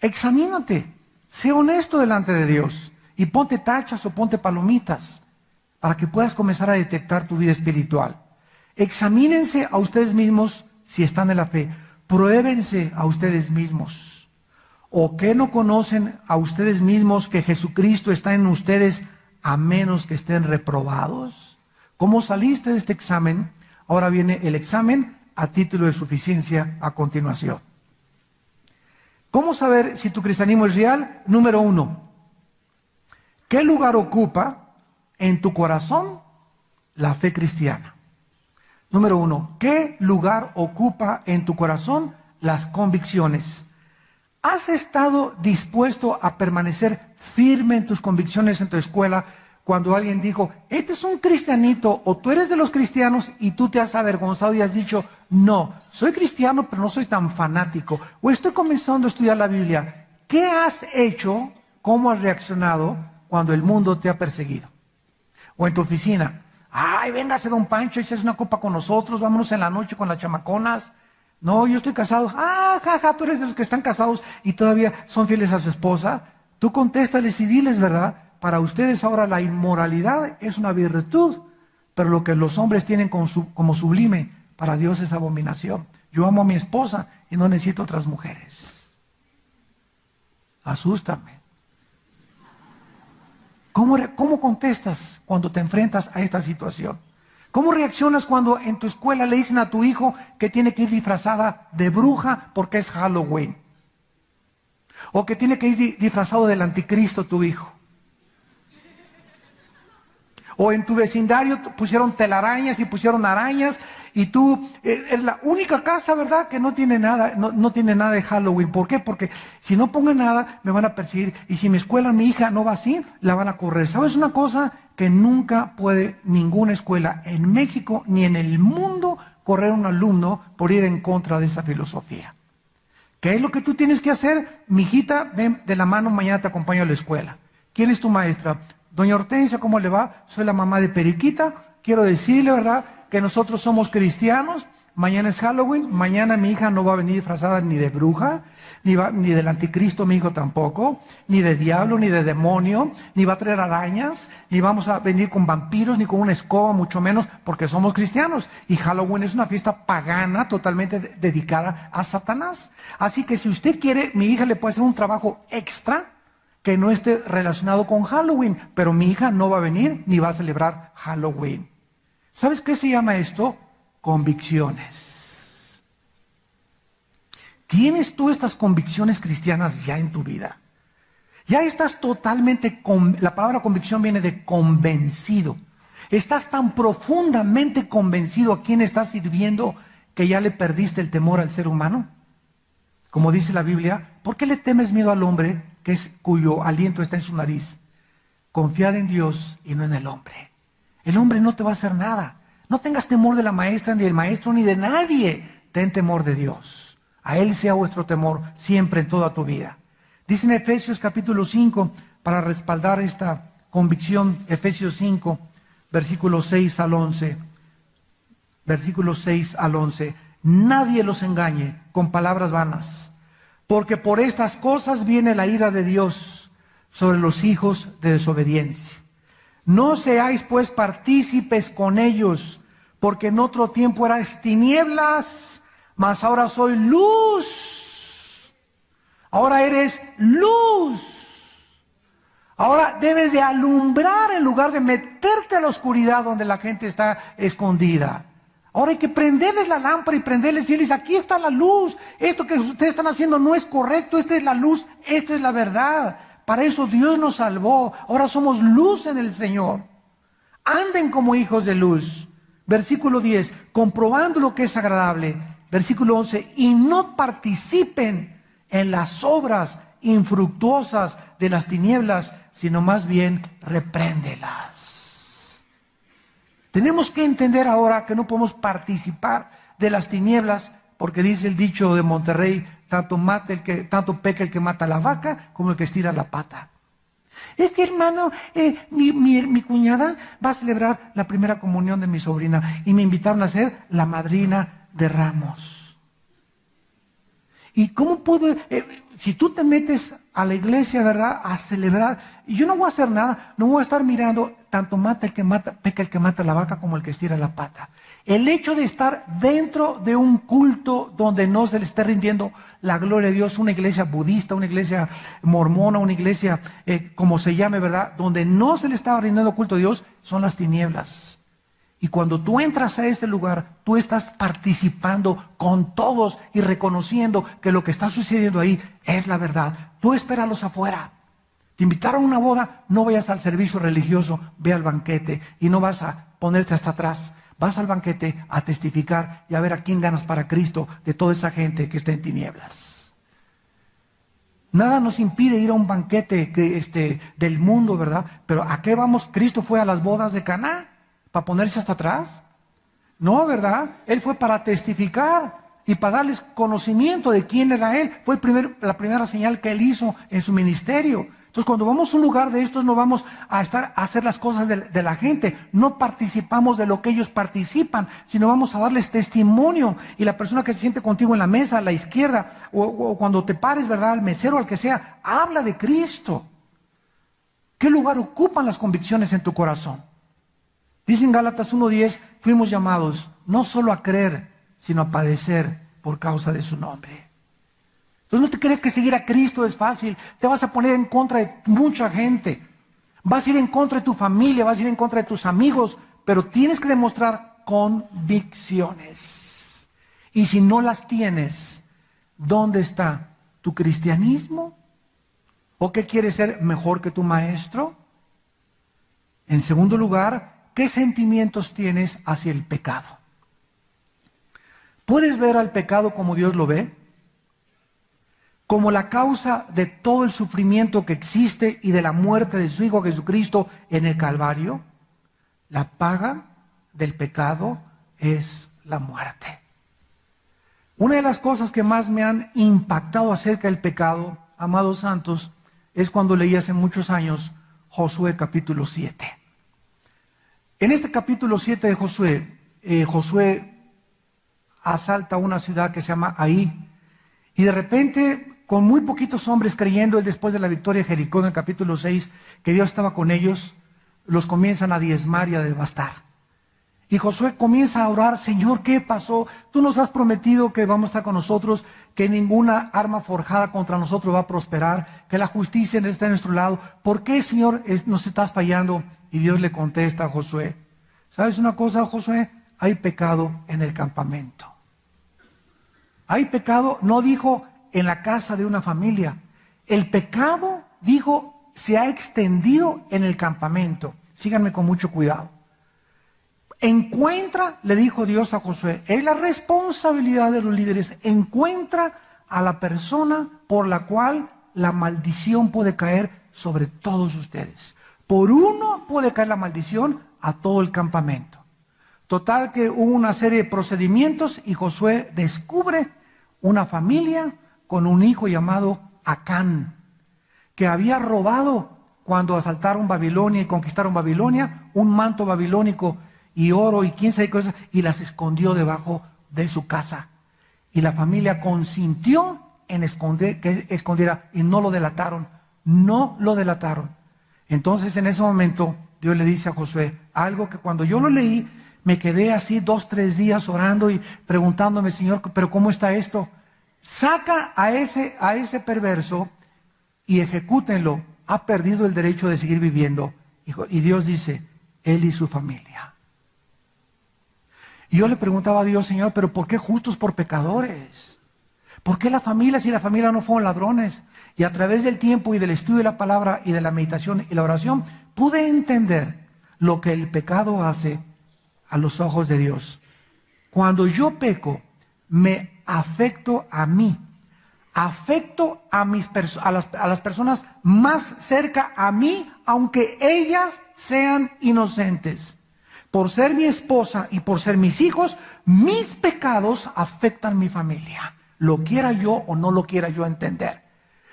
Examínate, sé honesto delante de Dios y ponte tachas o ponte palomitas para que puedas comenzar a detectar tu vida espiritual. Examínense a ustedes mismos si están en la fe. Pruébense a ustedes mismos. ¿O qué no conocen a ustedes mismos que Jesucristo está en ustedes a menos que estén reprobados? ¿Cómo saliste de este examen? Ahora viene el examen a título de suficiencia a continuación. ¿Cómo saber si tu cristianismo es real? Número 1. ¿Qué lugar ocupa en tu corazón la fe cristiana? Número 1. ¿Qué lugar ocupa en tu corazón las convicciones? ¿Has estado dispuesto a permanecer firme en tus convicciones en tu escuela cuando alguien dijo, este es un cristianito, o tú eres de los cristianos y tú te has avergonzado y has dicho, no, soy cristiano pero no soy tan fanático, o estoy comenzando a estudiar la Biblia? ¿Qué has hecho? ¿Cómo has reaccionado cuando el mundo te ha perseguido? O en tu oficina, ay, véngase don Pancho, échese una copa con nosotros, vámonos en la noche con las chamaconas. No, yo estoy casado. Ah, jaja, tú eres de los que están casados y todavía son fieles a su esposa. Tú contéstales y diles, ¿verdad? Para ustedes ahora la inmoralidad es una virtud, pero lo que los hombres tienen como sublime, para Dios es abominación. Yo amo a mi esposa y no necesito otras mujeres. Asústame. ¿Cómo contestas cuando te enfrentas a esta situación? ¿Cómo reaccionas cuando en tu escuela le dicen a tu hijo que tiene que ir disfrazada de bruja porque es Halloween? O que tiene que ir disfrazado del anticristo tu hijo. O en tu vecindario pusieron telarañas y pusieron arañas y tú es la única casa, ¿verdad?, que no tiene nada, no tiene nada de Halloween. ¿Por qué? Porque si no pongo nada me van a perseguir y si mi escuela, mi hija no va así, la van a correr. ¿Sabes una cosa? Que nunca puede ninguna escuela en México ni en el mundo correr un alumno por ir en contra de esa filosofía. ¿Qué es lo que tú tienes que hacer? Mijita, ven de la mano, mañana te acompaño a la escuela. ¿Quién es tu maestra? Doña Hortensia, ¿cómo le va? Soy la mamá de Periquita. Quiero decirle, ¿verdad?, que nosotros somos cristianos. Mañana es Halloween. Mañana mi hija no va a venir disfrazada ni de bruja, ni del anticristo, mi hijo tampoco, ni de diablo, ni de demonio, ni va a traer arañas, ni vamos a venir con vampiros, ni con una escoba, mucho menos, porque somos cristianos. Y Halloween es una fiesta pagana totalmente dedicada a Satanás. Así que si usted quiere, mi hija le puede hacer un trabajo extra que no esté relacionado con Halloween, pero mi hija no va a venir ni va a celebrar Halloween. ¿Sabes qué se llama esto? Convicciones. ¿Tienes tú estas convicciones cristianas ya en tu vida? Ya estás totalmente, la palabra convicción viene de convencido. Estás tan profundamente convencido a quién estás sirviendo que ya le perdiste el temor al ser humano. Como dice la Biblia, ¿por qué le temes miedo al hombre cuyo aliento está en su nariz? Confiad en Dios y no en el hombre. El hombre no te va a hacer nada. No tengas temor de la maestra, ni del maestro, ni de nadie. Ten temor de Dios. A Él sea vuestro temor siempre en toda tu vida. Dice en Efesios capítulo 5, para respaldar esta convicción, Efesios 5, versículos 6 al 11. Versículos 6 al 11. Nadie los engañe con palabras vanas, porque por estas cosas viene la ira de Dios sobre los hijos de desobediencia. No seáis pues partícipes con ellos, porque en otro tiempo erais tinieblas, mas ahora soy luz. Ahora eres luz. Ahora debes de alumbrar en lugar de meterte a la oscuridad donde la gente está escondida. Ahora hay que prenderles la lámpara y prenderles y decirles, aquí está la luz. Esto que ustedes están haciendo no es correcto. Esta es la luz, esta es la verdad. Para eso Dios nos salvó. Ahora somos luz en el Señor. Anden como hijos de luz. Versículo 10, comprobando lo que es agradable. Versículo 11, y no participen en las obras infructuosas de las tinieblas, sino más bien repréndelas. Tenemos que entender ahora que no podemos participar de las tinieblas, porque dice el dicho de Monterrey, tanto peca el que mata a la vaca como el que estira la pata. Es que, hermano, mi cuñada va a celebrar la primera comunión de mi sobrina y me invitaron a ser la madrina de ramos. ¿Y cómo puedo, si tú te metes a la iglesia, ¿verdad?, a celebrar, y yo no voy a hacer nada, no voy a estar mirando, tanto peca el que mata la vaca como el que estira la pata. El hecho de estar dentro de un culto donde no se le esté rindiendo la gloria de Dios, una iglesia budista, una iglesia mormona, una iglesia como se llame, ¿verdad?, donde no se le está rindiendo culto a Dios, son las tinieblas. Y cuando tú entras a este lugar, tú estás participando con todos y reconociendo que lo que está sucediendo ahí es la verdad. Tú espéralos afuera. Te invitaron a una boda, no vayas al servicio religioso, ve al banquete y no vas a ponerte hasta atrás. Vas al banquete a testificar y a ver a quién ganas para Cristo de toda esa gente que está en tinieblas. Nada nos impide ir a un banquete del mundo, ¿verdad? Pero ¿a qué vamos? Cristo fue a las bodas de Caná. ¿Para ponerse hasta atrás? No, ¿verdad? Él fue para testificar y para darles conocimiento de quién era Él. Fue la primera señal que Él hizo en su ministerio. Entonces, cuando vamos a un lugar de estos, no vamos a hacer las cosas de la gente. No participamos de lo que ellos participan, sino vamos a darles testimonio. Y la persona que se siente contigo en la mesa, a la izquierda, o cuando te pares, ¿verdad?, al mesero, al que sea, habla de Cristo. ¿Qué lugar ocupan las convicciones en tu corazón? Dice en Gálatas 1:10, fuimos llamados no solo a creer, sino a padecer por causa de su nombre. Entonces no te crees que seguir a Cristo es fácil. Te vas a poner en contra de mucha gente. Vas a ir en contra de tu familia, vas a ir en contra de tus amigos, pero tienes que demostrar convicciones. Y si no las tienes, ¿dónde está tu cristianismo? ¿O qué quieres ser mejor que tu maestro? En segundo lugar, ¿qué sentimientos tienes hacia el pecado? ¿Puedes ver al pecado como Dios lo ve? Como la causa de todo el sufrimiento que existe y de la muerte de su Hijo Jesucristo en el Calvario. La paga del pecado es la muerte. Una de las cosas que más me han impactado acerca del pecado, amados santos, es cuando leí hace muchos años Josué capítulo 7. En este capítulo 7 de Josué, Josué asalta una ciudad que se llama Ahí, y de repente, con muy poquitos hombres creyendo, él después de la victoria de Jericó en el capítulo 6, que Dios estaba con ellos, los comienzan a diezmar y a devastar. Y Josué comienza a orar: Señor, ¿qué pasó? Tú nos has prometido que vamos a estar con nosotros, que ninguna arma forjada contra nosotros va a prosperar, que la justicia está a nuestro lado. ¿Por qué, Señor, nos estás fallando? Y Dios le contesta a Josué: ¿sabes una cosa, Josué? Hay pecado en el campamento. Hay pecado, no dijo en la casa de una familia. El pecado, dijo, se ha extendido en el campamento. Síganme con mucho cuidado. Encuentra, le dijo Dios a Josué, es la responsabilidad de los líderes, encuentra a la persona por la cual la maldición puede caer sobre todos ustedes. Por uno puede caer la maldición a todo el campamento. Total que hubo una serie de procedimientos y Josué descubre una familia con un hijo llamado Acán, que había robado, cuando asaltaron Babilonia y conquistaron Babilonia, un manto babilónico y oro y quién sabe qué cosas, y las escondió debajo de su casa. Y la familia consintió en que escondiera, y no lo delataron. No lo delataron. Entonces en ese momento Dios le dice a Josué algo que cuando yo lo leí me quedé así 2, 3 días orando y preguntándome: Señor, ¿pero cómo está esto? Saca a ese perverso y ejecútenlo. Ha perdido el derecho de seguir viviendo. Y Dios dice: él y su familia. Y yo le preguntaba a Dios: Señor, ¿pero por qué justos por pecadores? ¿Por qué la familia, si la familia no fueron ladrones? Y a través del tiempo y del estudio de la palabra y de la meditación y la oración, pude entender lo que el pecado hace a los ojos de Dios. Cuando yo peco, me afecto a mí. Afecto a las personas más cerca a mí, aunque ellas sean inocentes. Por ser mi esposa y por ser mis hijos, mis pecados afectan a mi familia, lo quiera yo o no lo quiera yo entender.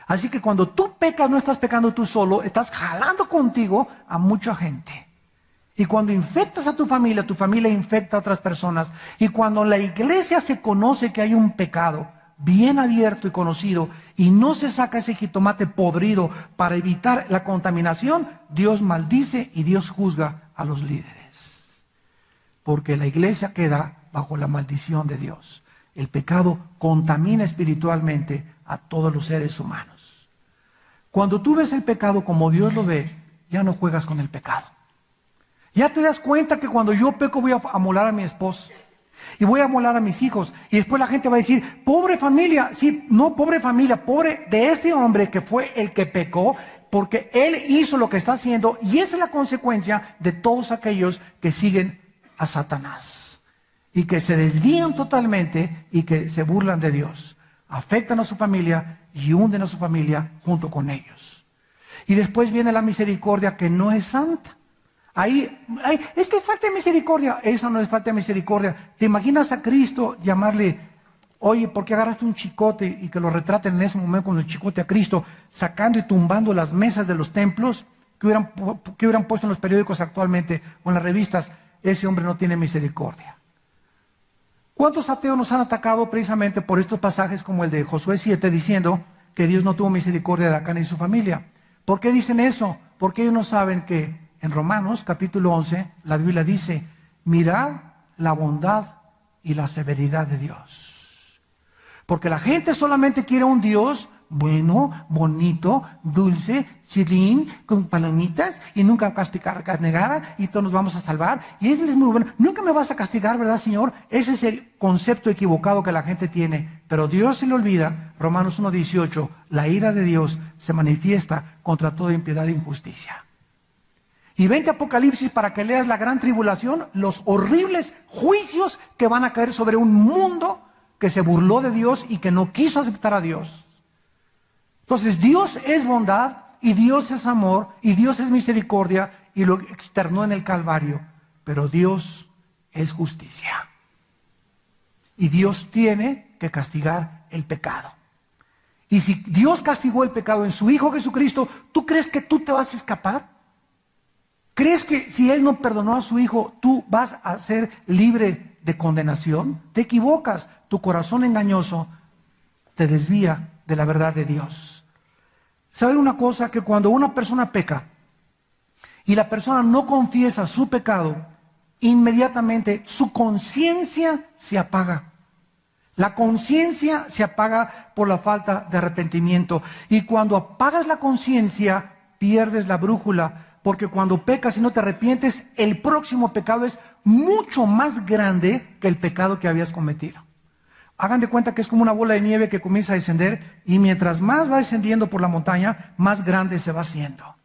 Así que cuando tú pecas, no estás pecando tú solo, estás jalando contigo a mucha gente. Y cuando infectas a tu familia infecta a otras personas. Y cuando en la iglesia se conoce que hay un pecado bien abierto y conocido, y no se saca ese jitomate podrido para evitar la contaminación, Dios maldice y Dios juzga a los líderes. Porque la iglesia queda bajo la maldición de Dios. El pecado contamina espiritualmente a todos los seres humanos. Cuando tú ves el pecado como Dios lo ve, ya no juegas con el pecado. Ya te das cuenta que cuando yo peco voy a amolar a mi esposo y voy a amolar a mis hijos, y después la gente va a decir: pobre familia. Sí, no pobre familia, pobre de este hombre que fue el que pecó, porque él hizo lo que está haciendo, y esa es la consecuencia de todos aquellos que siguen a Satanás y que se desvían totalmente y que se burlan de Dios. Afectan a su familia y hunden a su familia junto con ellos. Y después viene la misericordia, que no es santa. Es que es falta de misericordia. Eso no es falta de misericordia. ¿Te imaginas a Cristo llamarle: oye, ¿por qué agarraste un chicote? Y que lo retraten en ese momento con el chicote a Cristo, sacando y tumbando las mesas de los templos que hubieran puesto en los periódicos actualmente o en las revistas. Ese hombre no tiene misericordia. ¿Cuántos ateos nos han atacado precisamente por estos pasajes como el de Josué 7, diciendo que Dios no tuvo misericordia de Acán y su familia? ¿Por qué dicen eso? Porque ellos no saben que en Romanos capítulo 11, la Biblia dice: mirad la bondad y la severidad de Dios. Porque la gente solamente quiere un Dios bueno, bonito, dulce, chilín, con palomitas, y nunca castigar negada, y todos nos vamos a salvar. Y Él es muy bueno. Nunca me vas a castigar, ¿verdad, Señor? Ese es el concepto equivocado que la gente tiene. Pero Dios se le olvida, Romanos 1:18, la ira de Dios se manifiesta contra toda impiedad e injusticia. Y vente Apocalipsis para que leas la gran tribulación, los horribles juicios que van a caer sobre un mundo que se burló de Dios y que no quiso aceptar a Dios. Entonces Dios es bondad y Dios es amor y Dios es misericordia, y lo externó en el Calvario. Pero Dios es justicia. y Dios tiene que castigar el pecado. Y si Dios castigó el pecado en su Hijo Jesucristo, ¿tú crees que tú te vas a escapar? ¿Crees que si Él no perdonó a su Hijo, tú vas a ser libre de condenación? Te equivocas. Tu corazón engañoso te desvía de la verdad de Dios. ¿Saben una cosa? Que cuando una persona peca y la persona no confiesa su pecado, inmediatamente su conciencia se apaga. La conciencia se apaga por la falta de arrepentimiento. Y cuando apagas la conciencia, pierdes la brújula. Porque cuando pecas y no te arrepientes, el próximo pecado es mucho más grande que el pecado que habías cometido. Hagan de cuenta que es como una bola de nieve que comienza a descender, y mientras más va descendiendo por la montaña, más grande se va haciendo.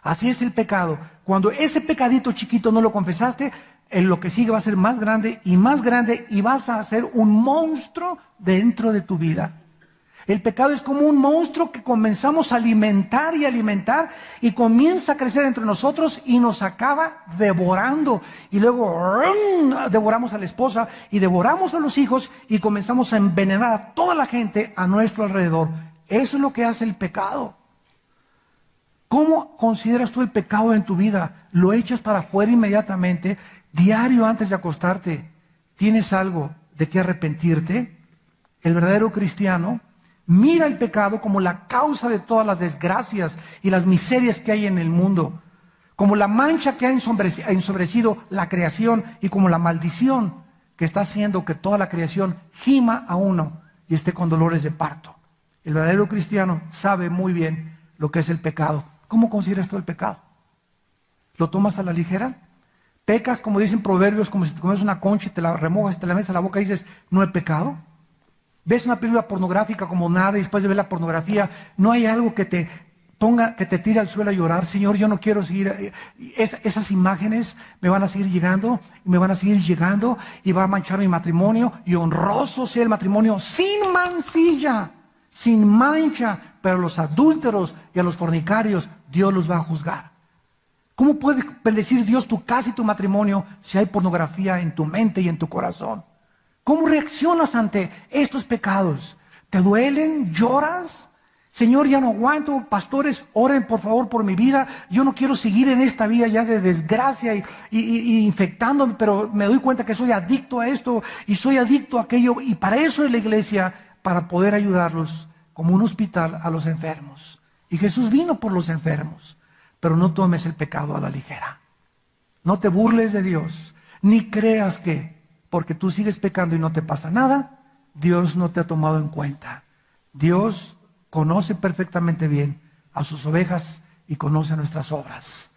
Así es el pecado. Cuando ese pecadito chiquito no lo confesaste, lo que sigue va a ser más grande, y vas a ser un monstruo dentro de tu vida. El pecado es como un monstruo que comenzamos a alimentar y comienza a crecer entre nosotros y nos acaba devorando. Y luego devoramos a la esposa y devoramos a los hijos y comenzamos a envenenar a toda la gente a nuestro alrededor. Eso es lo que hace el pecado. ¿Cómo consideras tú el pecado en tu vida? ¿Lo echas para afuera inmediatamente, diario antes de acostarte? ¿Tienes algo de qué arrepentirte? El verdadero cristiano mira el pecado como la causa de todas las desgracias y las miserias que hay en el mundo, como la mancha que ha ensombrecido la creación y como la maldición que está haciendo que toda la creación gima a uno y esté con dolores de parto. El verdadero cristiano sabe muy bien lo que es el pecado. ¿Cómo consideras tú el pecado? ¿Lo tomas a la ligera? ¿Pecas, como dicen proverbios, como si te comes una concha y te la remojas y te la metes a la boca y dices, no he pecado? ¿Ves una película pornográfica como nada y después de ver la pornografía no hay algo que te ponga, que te tire al suelo a llorar? Señor, yo no quiero seguir, esas imágenes me van a seguir llegando y va a manchar mi matrimonio, y honroso sea el matrimonio sin mancilla, sin mancha, pero a los adúlteros y a los fornicarios Dios los va a juzgar. ¿Cómo puede bendecir Dios tu casa y tu matrimonio si hay pornografía en tu mente y en tu corazón? ¿Cómo reaccionas ante estos pecados? ¿Te duelen? ¿Lloras? Señor, ya no aguanto. Pastores, oren por favor por mi vida. Yo no quiero seguir en esta vida ya de desgracia y infectándome, pero me doy cuenta que soy adicto a esto y soy adicto a aquello. Y para eso es la iglesia, para poder ayudarlos como un hospital a los enfermos. Y Jesús vino por los enfermos. Pero no tomes el pecado a la ligera. No te burles de Dios, ni creas que porque tú sigues pecando y no te pasa nada, Dios no te ha tomado en cuenta. Dios conoce perfectamente bien a sus ovejas y conoce nuestras obras.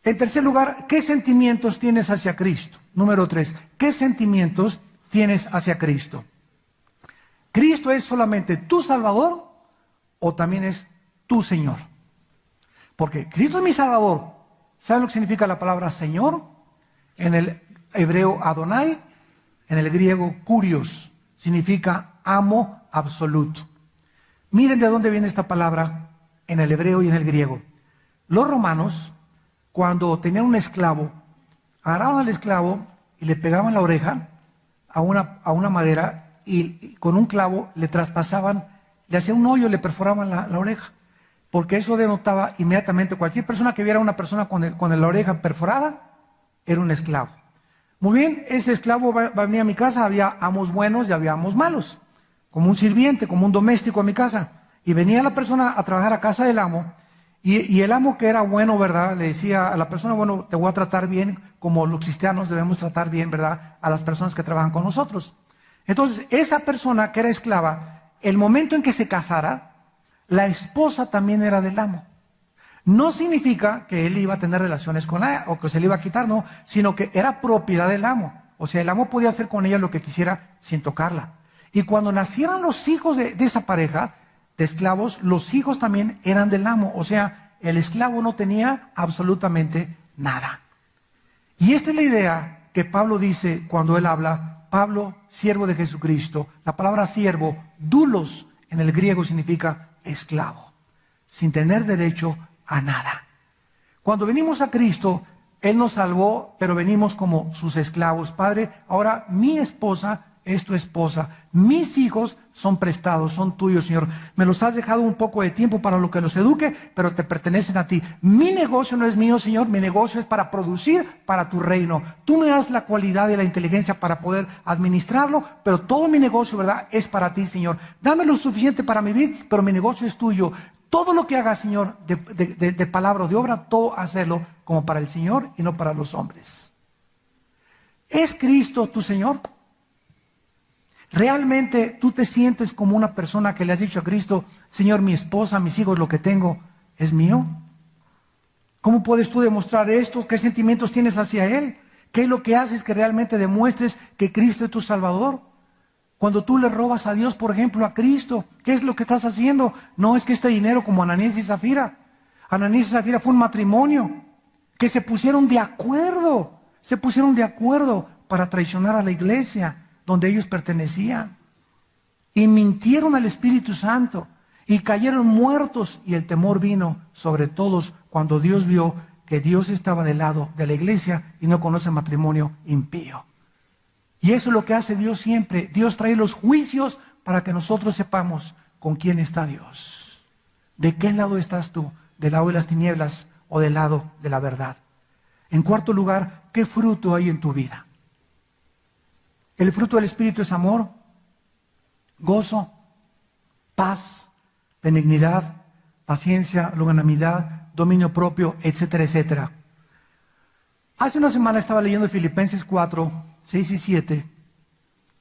En tercer lugar, ¿qué sentimientos tienes hacia Cristo? Número 3, ¿qué sentimientos tienes hacia Cristo? ¿Cristo es solamente tu Salvador o también es tu Señor? Porque Cristo es mi Salvador. ¿Saben lo que significa la palabra Señor? En el hebreo Adonai, en el griego Kurios, significa amo absoluto. Miren de dónde viene esta palabra en el hebreo y en el griego. Los romanos, cuando tenían un esclavo, agarraban al esclavo y le pegaban la oreja a una madera y con un clavo le traspasaban, le hacían un hoyo, le perforaban la oreja, porque eso denotaba inmediatamente, cualquier persona que viera a una persona con la oreja perforada, era un esclavo. Muy bien, ese esclavo va a venir a mi casa, había amos buenos y había amos malos, como un sirviente, como un doméstico a mi casa. Y venía la persona a trabajar a casa del amo, y el amo, que era bueno, ¿verdad?, le decía a la persona, bueno, te voy a tratar bien, como los cristianos debemos tratar bien, ¿verdad?, a las personas que trabajan con nosotros. Entonces, esa persona que era esclava, el momento en que se casara, la esposa también era del amo. No significa que él iba a tener relaciones con ella o que se le iba a quitar, no, sino que era propiedad del amo. O sea, el amo podía hacer con ella lo que quisiera sin tocarla. Y cuando nacieron los hijos de esa pareja de esclavos, los hijos también eran del amo. O sea, el esclavo no tenía absolutamente nada. Y esta es la idea que Pablo dice cuando él habla, Pablo, siervo de Jesucristo. La palabra siervo, doulos, en el griego significa esclavo, sin tener derecho a nada. Cuando venimos a Cristo, Él nos salvó, pero venimos como sus esclavos. Padre, ahora mi esposa es tu esposa. Mis hijos son prestados, son tuyos, Señor. Me los has dejado un poco de tiempo para lo que los eduque, pero te pertenecen a ti. Mi negocio no es mío, Señor. Mi negocio es para producir para tu reino. Tú me das la cualidad y la inteligencia para poder administrarlo, pero todo mi negocio, ¿verdad?, es para ti, Señor. Dame lo suficiente para vivir, pero mi negocio es tuyo. Todo lo que haga, Señor, de palabra o de obra, todo hacerlo como para el Señor y no para los hombres. ¿Es Cristo tu Señor? ¿Realmente tú te sientes como una persona que le has dicho a Cristo, Señor, mi esposa, mis hijos, lo que tengo es mío? ¿Cómo puedes tú demostrar esto? ¿Qué sentimientos tienes hacia Él? ¿Qué es lo que haces que realmente demuestres que Cristo es tu Salvador? Cuando tú le robas a Dios, por ejemplo, a Cristo, ¿qué es lo que estás haciendo? No es que este dinero como Ananías y Zafira. Ananías y Zafira fue un matrimonio que se pusieron de acuerdo para traicionar a la iglesia donde ellos pertenecían. Y mintieron al Espíritu Santo y cayeron muertos, y el temor vino sobre todos cuando Dios vio que Dios estaba del lado de la iglesia y no conoce matrimonio impío. Y eso es lo que hace Dios siempre. Dios trae los juicios para que nosotros sepamos con quién está Dios. ¿De qué lado estás tú? ¿Del lado de las tinieblas o del lado de la verdad? En cuarto lugar, ¿qué fruto hay en tu vida? El fruto del Espíritu es amor, gozo, paz, benignidad, paciencia, longanimidad, dominio propio, etcétera, etcétera. Hace una semana estaba leyendo Filipenses 4, 6 y 7.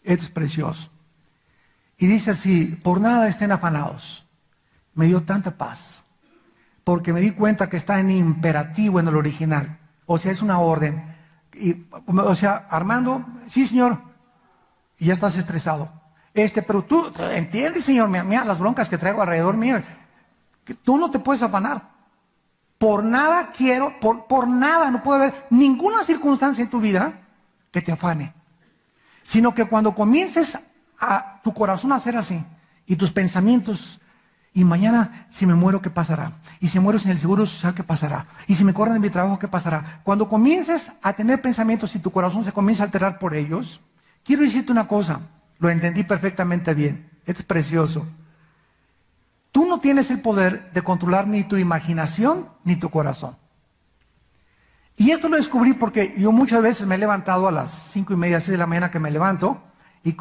Esto es precioso. Y dice así: por nada estén afanados. Me dio tanta paz, porque me di cuenta que está en imperativo en el original. O sea, es una orden. O sea, Armando, sí, Señor, y ya estás estresado. Pero tú entiendes, Señor, mira las broncas que traigo alrededor mío. Que tú no te puedes afanar. Por nada quiero, por nada, no puede haber ninguna circunstancia en tu vida que te afane. Sino que cuando comiences a tu corazón a hacer así, y tus pensamientos, y mañana si me muero, ¿qué pasará? Y si muero sin el seguro social, ¿qué pasará? Y si me corren de mi trabajo, ¿qué pasará? Cuando comiences a tener pensamientos y tu corazón se comienza a alterar por ellos, quiero decirte una cosa, lo entendí perfectamente bien, esto es precioso. Tú no tienes el poder de controlar ni tu imaginación ni tu corazón. Y esto lo descubrí porque yo muchas veces me he levantado a las 5:30, 6 de la mañana que me levanto, y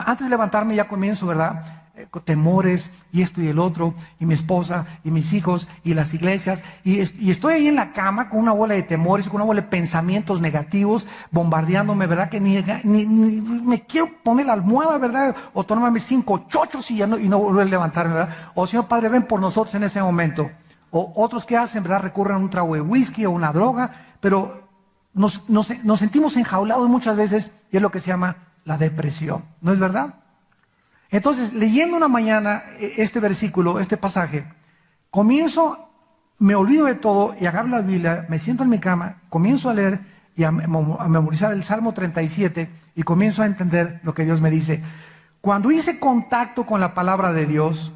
antes de levantarme ya comienzo, ¿verdad?, con temores, y esto y el otro, y mi esposa, y mis hijos, y las iglesias, y estoy ahí en la cama con una bola de temores, con una bola de pensamientos negativos, bombardeándome, ¿verdad?, que ni me quiero poner la almohada, ¿verdad?, o tomarme 5 chochos y no volver a levantarme, ¿verdad? O Señor Padre, ven por nosotros en ese momento. O otros que hacen, ¿verdad?, recurren a un trago de whisky o una droga, pero nos sentimos enjaulados muchas veces, y es lo que se llama la depresión, ¿no es verdad? Entonces, leyendo una mañana este versículo, este pasaje, me olvido de todo y agarro la Biblia, me siento en mi cama, comienzo a leer y a memorizar el Salmo 37 y comienzo a entender lo que Dios me dice. Cuando hice contacto con la palabra de Dios,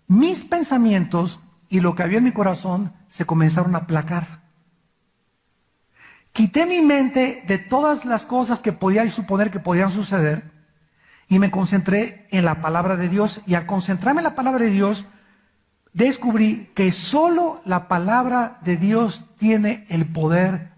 mis pensamientos y lo que había en mi corazón se comenzaron a aplacar. Quité mi mente de todas las cosas que podía suponer que podían suceder y me concentré en la palabra de Dios. Y al concentrarme en la palabra de Dios, descubrí que solo la palabra de Dios tiene el poder